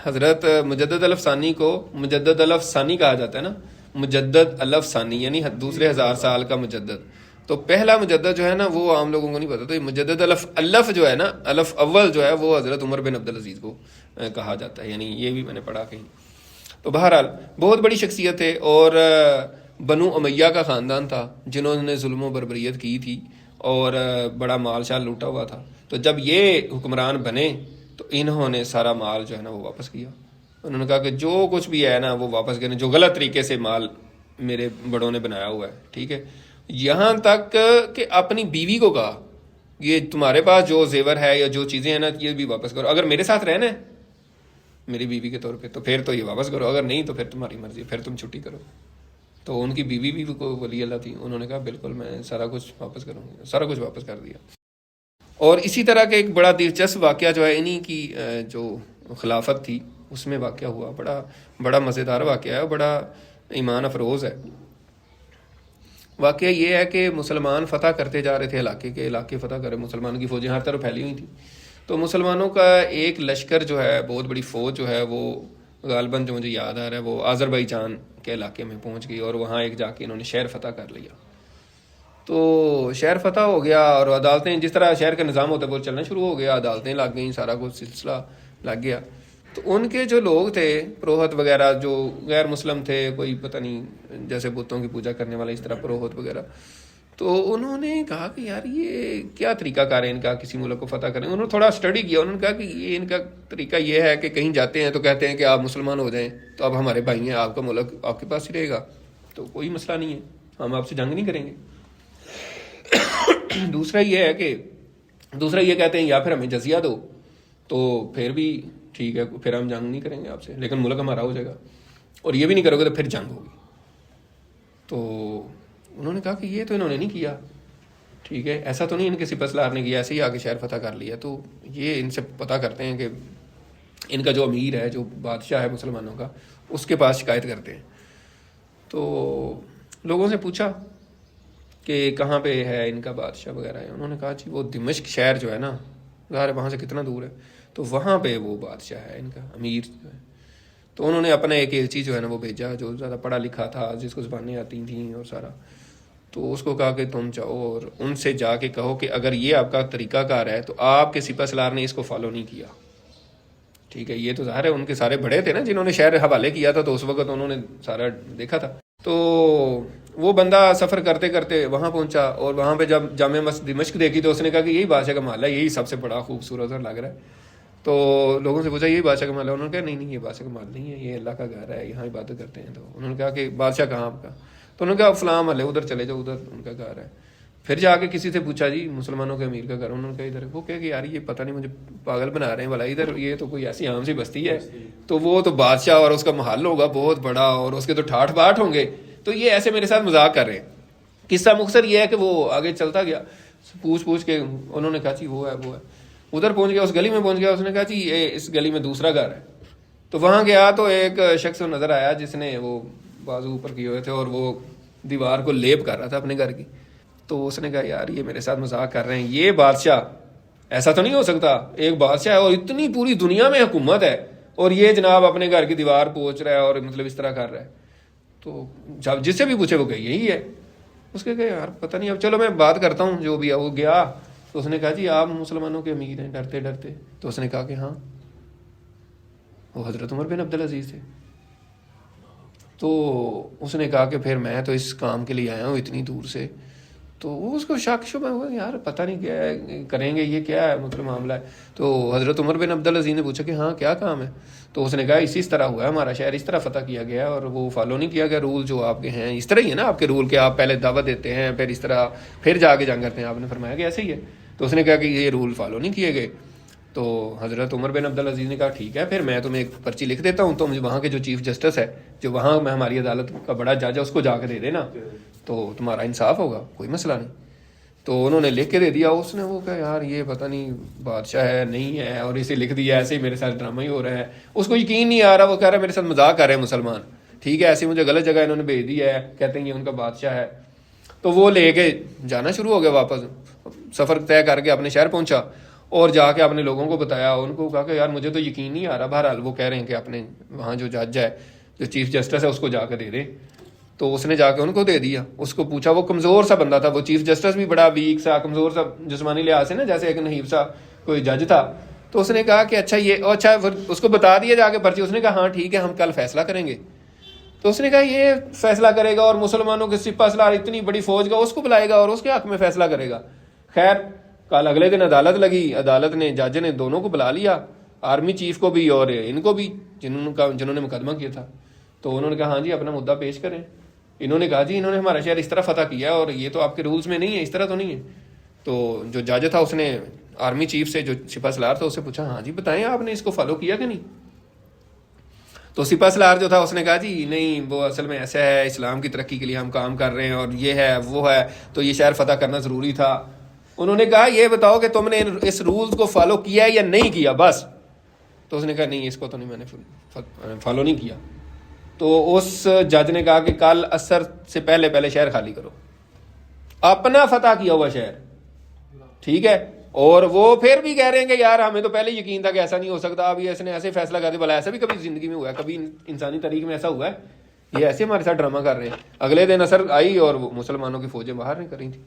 حضرت مجدد الف ثانی کو مجدد الف ثانی کہا جاتا ہے نا، مجدد الف ثانی یعنی دوسرے 1000 سال کا مجدد. تو پہلا مجدد جو ہے نا وہ عام لوگوں کو نہیں پتا. تو یہ مجدد الف جو ہے نا، الف اول جو ہے وہ حضرت عمر بن عبد العزیز کو کہا جاتا ہے، یعنی یہ بھی میں نے پڑھا کہیں. تو بہرحال بہت بڑی شخصیت ہے، اور بنو امیہ کا خاندان تھا جنہوں نے ظلم و بربریت کی تھی اور بڑا مال شال لوٹا ہوا تھا. تو جب یہ حکمران بنے تو انہوں نے سارا مال جو ہے نا وہ واپس کیا. انہوں نے کہا کہ جو کچھ بھی ہے نا وہ واپس کریں، جو غلط طریقے سے مال میرے بڑوں نے بنایا ہوا ہے، ٹھیک ہے. یہاں تک کہ اپنی بیوی کو کہا یہ تمہارے پاس جو زیور ہے یا جو چیزیں ہیں نا یہ بھی واپس کرو، اگر میرے ساتھ رہنا ہے میری بیوی کے طور پہ تو پھر تو یہ واپس کرو، اگر نہیں تو پھر تمہاری مرضی، پھر تم چھٹی کرو. تو ان کی بیوی بھی کو ولی اللہ تھی، انہوں نے کہا بالکل میں سارا کچھ واپس کروں گی، سارا کچھ واپس کر دیا. اور اسی طرح کے ایک بڑا دلچسپ واقعہ جو ہے انہی کی جو خلافت تھی اس میں واقعہ ہوا، بڑا مزیدار واقعہ ہے، بڑا ایمان افروز ہے. واقعہ یہ ہے کہ مسلمان فتح کرتے جا رہے تھے، علاقے فتح کرے، مسلمان کی فوجیں ہر طرف پھیلی ہوئی تھیں. تو مسلمانوں کا ایک لشکر جو ہے، بہت بڑی فوج جو ہے، وہ غالباً جو مجھے یاد آ رہا ہے وہ آذربائیجان کے علاقے میں پہنچ گئی، اور وہاں ایک جا کے انہوں نے شہر فتح کر لیا. تو شہر فتح ہو گیا، اور عدالتیں جس طرح شہر کا نظام ہوتا ہے وہ چلنا شروع ہو گیا، عدالتیں لگ گئیں، سارا کچھ سلسلہ لگ گیا. تو ان کے جو لوگ تھے پروہت وغیرہ، جو غیر مسلم تھے، کوئی پتہ نہیں جیسے بتوں کی پوجا کرنے والے اس طرح پروہت وغیرہ، تو انہوں نے کہا کہ یار یہ کیا طریقہ کار ہے ان کا کسی ملک کو فتح کریں. انہوں نے تھوڑا اسٹڈی کیا، انہوں نے کہا کہ یہ ان کا طریقہ یہ ہے کہ کہیں جاتے ہیں تو کہتے ہیں کہ آپ مسلمان ہو جائیں تو اب ہمارے بھائی ہیں، آپ کا ملک آپ کے پاس ہی رہے گا، تو کوئی مسئلہ نہیں ہے، ہم آپ سے جنگ نہیں کریں گے. دوسرا یہ کہتے ہیں یا پھر ہمیں جزیہ دو تو پھر بھی ٹھیک ہے، پھر ہم جنگ نہیں کریں گے آپ سے، لیکن ملک ہمارا ہو جائے گا، اور یہ بھی نہیں کرو گے تو پھر جنگ ہوگی. تو انہوں نے کہا کہ یہ تو انہوں نے نہیں کیا، ٹھیک ہے، ایسا تو نہیں ان کے سپہ سالار نے کیا، ایسے ہی آ کے شہر فتح کر لیا. تو یہ ان سے پتہ کرتے ہیں کہ ان کا جو امیر ہے، جو بادشاہ ہے مسلمانوں کا، اس کے پاس شکایت کرتے ہیں. تو لوگوں سے پوچھا کہ کہاں پہ ہے ان کا بادشاہ وغیرہ ہے. انہوں نے کہا جی وہ دمشق شہر جو ہے نا، ظاہر وہاں سے کتنا دور ہے، تو وہاں پہ وہ بادشاہ ہے ان کا امیر جو ہے. تو انہوں نے اپنا ایک ایلچی جو ہے نا وہ بھیجا، جو زیادہ پڑھا لکھا تھا، جس کو زبانیں آتی تھیں اور سارا. تو اس کو کہا کہ تم جاؤ اور ان سے جا کے کہو کہ اگر یہ آپ کا طریقہ کار ہے تو آپ کے سپہ سالار نے اس کو فالو نہیں کیا. ٹھیک ہے، یہ تو ظاہر ہے ان کے سارے بڑے تھے نا جنہوں نے شہر حوالے کیا تھا، تو اس وقت انہوں نے سارا دیکھا تھا. تو وہ بندہ سفر کرتے کرتے وہاں پہنچا، اور وہاں پہ جب جامع مسجد دمشق دیکھی تو اس نے کہا کہ یہی بادشاہ کا محل ہے، یہی سب سے بڑا خوبصورت اور لگ رہا ہے. تو لوگوں سے پوچھا یہی بادشاہ کا محل ہے؟ انہوں نے کہا نہیں یہ بادشاہ کا محل نہیں ہے، یہ اللہ کا گھر ہے، یہاں عبادت کرتے ہیں. تو انہوں نے کہا کہ بادشاہ کہاں آپ کا؟ تو انہوں نے کہا فلاں محل ہے، ادھر چلے جاؤ، ادھر ان کا گھر ہے. پھر جا کے کسی سے پوچھا جی مسلمانوں کے امیر کا گھر؟ انہوں نے کہا ادھر ہے. وہ کہے کہ یار یہ پتہ نہیں مجھے پاگل بنا رہے ہیں بھلا، ادھر یہ تو کوئی ایسی عام سی بستی ہے، تو وہ تو بادشاہ اور اس کا محل ہوگا بہت بڑا، اور اس کے تو ٹھاٹھ باٹھ ہوں گے، تو یہ ایسے میرے ساتھ مذاق کر رہے ہیں. قصہ مختصر یہ ہے کہ وہ آگے چلتا گیا، پوچھ کے انہوں نے کہا جی وہ ہے ادھر پہنچ گیا، اس گلی میں پہنچ گیا. اس نے کہا جی اس گلی میں دوسرا گھر ہے. تو وہاں گیا تو ایک شخص نظر آیا جس نے وہ بازو اوپر کیے ہوئے تھے اور وہ دیوار کو لیپ کر رہا تھا اپنے گھر کی. تو اس نے کہا یار یہ میرے ساتھ مذاق کر رہے ہیں، یہ بادشاہ ایسا تو نہیں ہو سکتا، ایک بادشاہ ہے اور اتنی پوری دنیا میں حکومت ہے، اور یہ جناب اپنے گھر کی دیوار پوچھ رہا ہے اور مطلب اس طرح کر رہا ہے. تو جب جس سے بھی پوچھے وہ کہ یہی ہے. اس کے کہا یار پتہ نہیں، اب چلو میں بات کرتا ہوں. جو بھی ہے وہ گیا. تو اس نے کہا جی آپ مسلمانوں کے امیر ہیں ڈرتے ڈرتے؟ تو اس نے کہا کہ ہاں، وہ حضرت عمر بن عبدالعزیز تھے. تو اس نے کہا کہ پھر میں تو اس کام کے لیے آیا ہوں اتنی دور سے. تو وہ اس کو شک شبہ ہوا یار پتہ نہیں کیا ہے کریں گے، یہ کیا ہے مطلب معاملہ ہے. تو حضرت عمر بن عبدالعزیز نے پوچھا کہ ہاں کیا کام ہے؟ تو اس نے کہا اس طرح ہوا ہے، ہمارا شہر اس طرح فتح کیا گیا ہے اور وہ فالو نہیں کیا گیا رول جو آپ کے ہیں. اس طرح ہی ہے نا آپ کے رول، کہ آپ پہلے دعوت دیتے ہیں پھر اس طرح پھر جا کے جنگ کرتے ہیں. آپ نے فرمایا کہ ایسے ہی ہے. تو اس نے کہا کہ یہ رول فالو نہیں کیے گئے. تو حضرت عمر بن عبدالعزیز نے کہا ٹھیک ہے، پھر میں تمہیں ایک پرچی لکھ دیتا ہوں، تو مجھے وہاں کے جو چیف جسٹس ہے، جو وہاں میں ہماری عدالت کا بڑا جج ہے، اس کو جا کے دے دینا تو تمہارا انصاف ہوگا، کوئی مسئلہ نہیں. تو انہوں نے لکھ کے دے دیا. اس نے وہ کہا یار یہ پتہ نہیں بادشاہ ہے نہیں ہے، اور اسے لکھ دیا ایسے ہی میرے ساتھ ڈرامہ ہی ہو رہا ہے. اس کو یقین نہیں آ رہا، وہ کہہ رہا ہے میرے ساتھ مذاق کر رہے ہیں مسلمان، ٹھیک ہے، ایسے مجھے غلط جگہ انہوں نے بھیج دیا ہے، کہتے ہیں یہ ان کا بادشاہ ہے. تو وہ لے کے جانا شروع ہو گیا، واپس سفر طے کر کے اپنے شہر پہنچا اور جا کے اپنے لوگوں کو بتایا. ان کو کہا کہ یار مجھے تو یقین نہیں آ رہا. بہرحال وہ کہہ رہے ہیں کہ اپنے وہاں جو جج ہے، جو چیف جسٹس ہے، اس کو جا کے دے دے. تو اس نے جا کے ان کو دے دیا. اس کو پوچھا، وہ کمزور سا بندہ تھا، وہ چیف جسٹس بھی بڑا ویک سا کمزور سا جسمانی لحاظ سے نا، جیسے ایک نحیف سا کوئی جج تھا. تو اس نے کہا کہ اچھا یہ اچھا، اس کو بتا دیا جا کے پرچی. اس نے کہا ہاں ٹھیک ہے ہم کل فیصلہ کریں گے. تو اس نے کہا یہ فیصلہ کرے گا اور مسلمانوں کے سپہ سالار اتنی بڑی فوج کا اس کو بلائے گا اور اس کے حق میں فیصلہ کرے گا. خیر کل اگلے دن عدالت لگی. عدالت نے جج نے دونوں کو بلا لیا، آرمی چیف کو بھی اور ان کو بھی جنہوں نے مقدمہ کیا تھا. تو انہوں نے کہا ہاں جی اپنا مدعا پیش کریں. انہوں نے کہا جی انہوں نے ہمارا شہر اس طرح فتح کیا اور یہ تو آپ کے رولز میں نہیں ہے، اس طرح تو نہیں ہے. تو جو جج تھا اس نے آرمی چیف سے، جو سپہ سالار تھا، اس سے پوچھا ہاں جی بتائیں آپ نے اس کو فالو کیا کہ نہیں. تو سپہ سالار جو تھا اس نے کہا جی نہیں وہ اصل میں ایسا ہے، اسلام کی ترقی کے لیے ہم کام کر رہے ہیں اور یہ ہے وہ ہے، تو یہ شہر فتح کرنا ضروری تھا. انہوں نے کہا یہ بتاؤ کہ تم نے اس رولز کو فالو کیا یا نہیں کیا بس. تو اس نے کہا نہیں اس کو تو نہیں، میں نے فالو نہیں کیا. تو اس جج نے کہا کہ کل عصر سے پہلے شہر خالی کرو. اپنا فتح کیا ہوا شہر، ٹھیک ہے، اور وہ پھر بھی کہہ رہے ہیں کہ یار ہمیں تو پہلے یقین تھا کہ ایسا نہیں ہو سکتا, ابھی اس نے ایسے فیصلہ کر دیا. بھلا ایسا بھی کبھی زندگی میں ہوا ہے؟ کبھی انسانی تاریخ میں ایسا ہوا ہے؟ یہ ایسے ہمارے ساتھ ڈرامہ کر رہے ہیں. اگلے دن اثر آئی اور مسلمانوں کی فوجیں باہر نہیں کر رہی تھیں.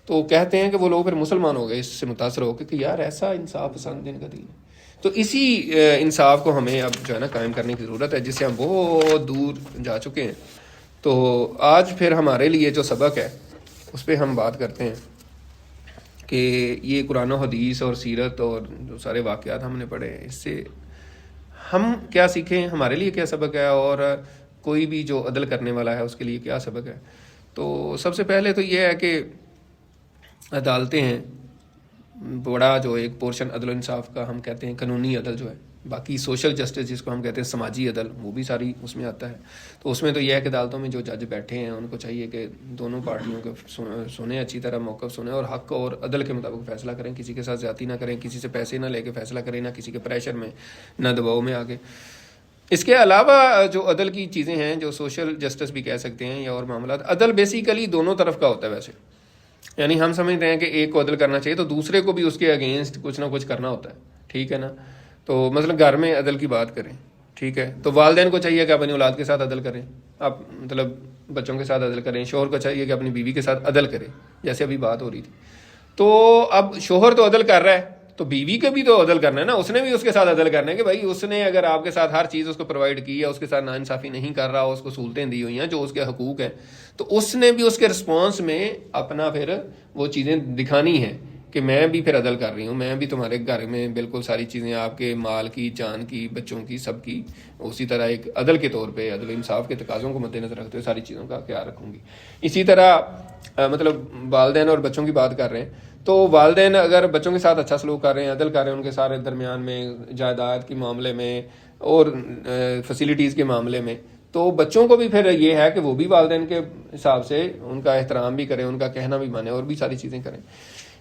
تو کہتے ہیں کہ وہ لوگ پھر مسلمان ہو گئے اس سے متاثر ہو کے کہ یار ایسا انصاف پسند ان کا دین ہے. تو اسی انصاف کو ہمیں اب جو ہے نا قائم کرنے کی ضرورت ہے, جس سے ہم بہت دور جا چکے ہیں. تو آج پھر ہمارے لیے جو سبق ہے اس پہ ہم بات کرتے ہیں کہ یہ قرآن و حدیث اور سیرت اور جو سارے واقعات ہم نے پڑھے ہیں, اس سے ہم کیا سیکھیں, ہمارے لیے کیا سبق ہے, اور کوئی بھی جو عدل کرنے والا ہے اس کے لیے کیا سبق ہے. تو سب سے پہلے تو یہ ہے کہ عدالتیں ہیں, بڑا جو ایک پورشن عدل و انصاف کا ہم کہتے ہیں قانونی عدل جو ہے, باقی سوشل جسٹس جس کو ہم کہتے ہیں سماجی عدل, وہ بھی ساری اس میں آتا ہے. تو اس میں تو یہ ہے کہ عدالتوں میں جو جج بیٹھے ہیں ان کو چاہیے کہ دونوں پارٹیوں کو سنیں, اچھی طرح موقف سنیں اور حق اور عدل کے مطابق فیصلہ کریں, کسی کے ساتھ زیادتی نہ کریں, کسی سے پیسے نہ لے کے فیصلہ کریں, نہ کسی کے پریشر میں, نہ دباؤ میں آ کے. اس کے علاوہ جو عدل کی چیزیں ہیں جو سوشل جسٹس بھی کہہ سکتے ہیں یا اور معاملات, عدل بیسیکلی دونوں طرف کا ہوتا ہے ویسے. یعنی ہم سمجھتے ہیں کہ ایک کو عدل کرنا چاہیے تو دوسرے کو بھی اس کے اگینسٹ کچھ نہ کچھ کرنا ہوتا ہے, ٹھیک ہے نا. تو مثلا گھر میں عدل کی بات کریں, ٹھیک ہے, تو والدین کو چاہیے کہ اپنی اولاد کے ساتھ عدل کریں, آپ مطلب بچوں کے ساتھ عدل کریں. شوہر کو چاہیے کہ اپنی بیوی کے ساتھ عدل کرے, جیسے ابھی بات ہو رہی تھی. تو اب شوہر تو عدل کر رہا ہے تو بیوی کو بھی تو عدل کرنا ہے نا, اس نے بھی اس کے ساتھ عدل کرنا ہے کہ بھائی اس نے اگر آپ کے ساتھ ہر چیز اس کو پرووائڈ کی ہے, اس کے ساتھ ناانصافی نہیں کر رہا, اس کو سہولتیں دی ہوئی ہیں جو اس کے حقوق ہیں, تو اس نے بھی اس کے رسپانس میں اپنا پھر وہ چیزیں دکھانی ہیں کہ میں بھی پھر عدل کر رہی ہوں, میں بھی تمہارے گھر میں بالکل ساری چیزیں آپ کے مال کی, جان کی, بچوں کی, سب کی اسی طرح ایک عدل کے طور پہ عدل و انصاف کے تقاضوں کو مد نظر رکھتے ہوئے ساری چیزوں کا خیال رکھوں گی. اسی طرح مطلب والدین اور بچوں کی بات کر رہے ہیں, تو والدین اگر بچوں کے ساتھ اچھا سلوک کر رہے ہیں, عدل کر رہے ہیں ان کے سارے درمیان میں, جائیداد کے معاملے میں اور فیسلٹیز کے معاملے میں, تو بچوں کو بھی پھر یہ ہے کہ وہ بھی والدین کے حساب سے ان کا احترام بھی کریں, ان کا کہنا بھی مانیں اور بھی ساری چیزیں کریں.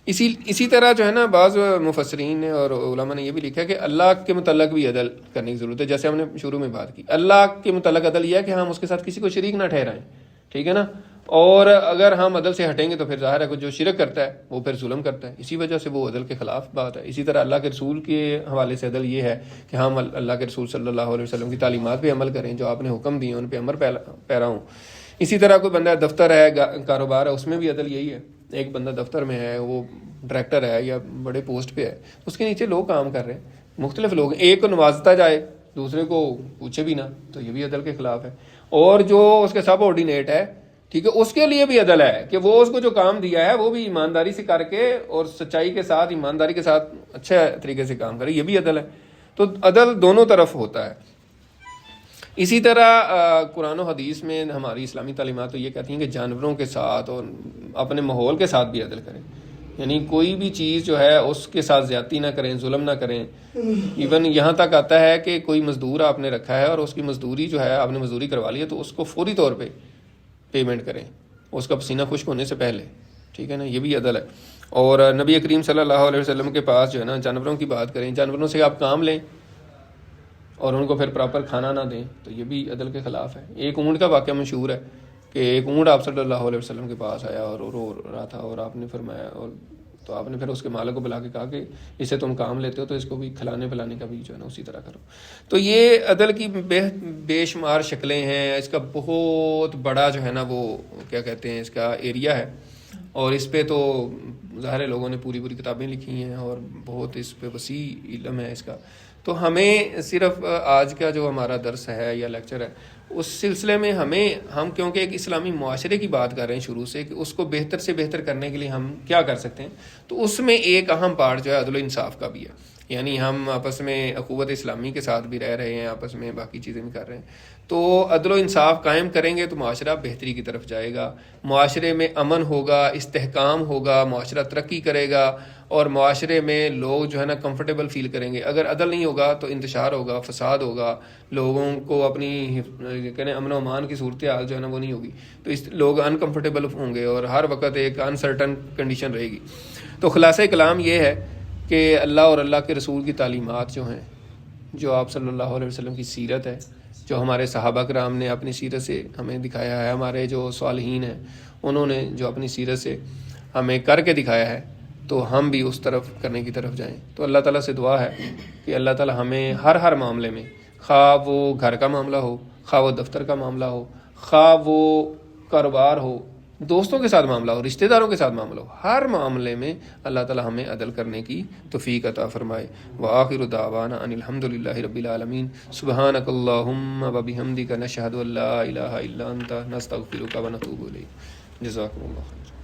اسی طرح جو ہے نا بعض مفسرین نے اور علماء نے یہ بھی لکھا ہے کہ اللہ کے متعلق بھی عدل کرنے کی ضرورت ہے. جیسے ہم نے شروع میں بات کی, اللہ کے متعلق عدل یہ ہے کہ ہم اس کے ساتھ کسی کو شریک نہ ٹھہرائیں, ٹھیک ہے نا. اور اگر ہم عدل سے ہٹیں گے تو پھر ظاہر ہے کہ جو شرک کرتا ہے وہ پھر ظلم کرتا ہے, اسی وجہ سے وہ عدل کے خلاف بات ہے. اسی طرح اللہ کے رسول کے حوالے سے عدل یہ ہے کہ ہم اللہ کے رسول صلی اللہ علیہ وسلم کی تعلیمات پہ عمل کریں, جو آپ نے حکم دیے ان پہ عمل پیرا ہوں. اسی طرح کوئی بندہ دفتر ہے, کاروبار ہے, اس میں بھی عدل یہی ہے. ایک بندہ دفتر میں ہے, وہ ڈائریکٹر ہے یا بڑے پوسٹ پہ ہے, اس کے نیچے لوگ کام کر رہے ہیں, مختلف لوگ, ایک کو نوازتا جائے دوسرے کو پوچھے بھی نہ, تو یہ بھی عدل کے خلاف ہے. اور جو اس کے سب آرڈینیٹ ہے, ٹھیک ہے, اس کے لیے بھی عدل ہے کہ وہ اس کو جو کام دیا ہے وہ بھی ایمانداری سے کر کے اور سچائی کے ساتھ, ایمانداری کے ساتھ اچھے طریقے سے کام کرے, یہ بھی عدل ہے. تو عدل دونوں طرف ہوتا ہے. اسی طرح قرآن و حدیث میں ہماری اسلامی تعلیمات تو یہ کہتی ہیں کہ جانوروں کے ساتھ اور اپنے ماحول کے ساتھ بھی عدل کریں. یعنی کوئی بھی چیز جو ہے اس کے ساتھ زیادتی نہ کریں, ظلم نہ کریں. ایون یہاں تک آتا ہے کہ کوئی مزدور آپ نے رکھا ہے اور اس کی مزدوری جو ہے آپ نے مزدوری کروا لی ہے, تو اس کو فوری طور پہ پیمنٹ کریں, اس کا پسینہ خشک ہونے سے پہلے, ٹھیک ہے نا, یہ بھی عدل ہے. اور نبی کریم صلی اللہ علیہ وسلم کے پاس جو ہے نا جانوروں کی بات کریں, جانوروں سے آپ کام لیں اور ان کو پھر پراپر کھانا نہ دیں, تو یہ بھی عدل کے خلاف ہے. ایک اونٹ کا واقعہ مشہور ہے کہ ایک اونٹ آپ صلی اللہ علیہ وسلم کے پاس آیا اور رو رہا تھا, اور آپ نے فرمایا, اور تو آپ نے پھر اس کے مالک کو بلا کے کہا کہ اس سے تم کام لیتے ہو تو اس کو بھی کھلانے پلانے کا بھی جو ہے نا اسی طرح کرو. تو یہ عدل کی بے شمار شکلیں ہیں. اس کا بہت بڑا جو ہے نا وہ کیا کہتے ہیں اس کا ایریا ہے, اور اس پہ تو ظاہر لوگوں نے پوری کتابیں لکھی ہیں اور بہت اس پہ وسیع علم ہے اس کا. تو ہمیں صرف آج کا جو ہمارا درس ہے یا لیکچر ہے اس سلسلے میں ہم کیونکہ ایک اسلامی معاشرے کی بات کر رہے ہیں شروع سے کہ اس کو بہتر سے بہتر کرنے کے لیے ہم کیا کر سکتے ہیں, تو اس میں ایک اہم پارٹ جو ہے عدل و انصاف کا بھی ہے. یعنی ہم آپس میں اخوت اسلامی کے ساتھ بھی رہ رہے ہیں, آپس میں باقی چیزیں بھی کر رہے ہیں. تو عدل و انصاف قائم کریں گے تو معاشرہ بہتری کی طرف جائے گا, معاشرے میں امن ہوگا, استحکام ہوگا, معاشرہ ترقی کرے گا, اور معاشرے میں لوگ جو ہے نا کمفرٹیبل فیل کریں گے. اگر عدل نہیں ہوگا تو انتشار ہوگا, فساد ہوگا, لوگوں کو اپنی کہنے امن و امان کی صورتحال جو ہے نا وہ نہیں ہوگی, تو لوگ انکمفرٹیبل ہوں گے اور ہر وقت ایک انسرٹن کنڈیشن رہے گی. تو خلاصہ کلام یہ ہے کہ اللہ اور اللہ کے رسول کی تعلیمات جو ہیں, جو آپ صلی اللہ علیہ وسلم کی سیرت ہے, جو ہمارے صحابہ کرام نے اپنی سیرت سے ہمیں دکھایا ہے, ہمارے جو صالحین ہیں انہوں نے جو اپنی سیرت سے ہمیں کر کے دکھایا ہے, تو ہم بھی اس طرف کرنے کی طرف جائیں. تو اللہ تعالیٰ سے دعا ہے کہ اللہ تعالیٰ ہمیں ہر معاملے میں، خواہ وہ گھر کا معاملہ ہو، خواہ وہ دفتر کا معاملہ ہو، خواہ وہ کاروبار ہو، دوستوں کے ساتھ معاملہ ہو، رشتہ داروں کے ساتھ معاملہ ہو، ہر معاملے میں اللہ تعالیٰ ہمیں عدل کرنے کی توفیق عطا فرمائے. وآخر دعوانا ان الحمد للہ رب العالمین. سبحانک اللہم وبحمدک نشہد ان لا الہ الا انت نستغفرک ونتوب الیک. جزاکم اللہ خیر.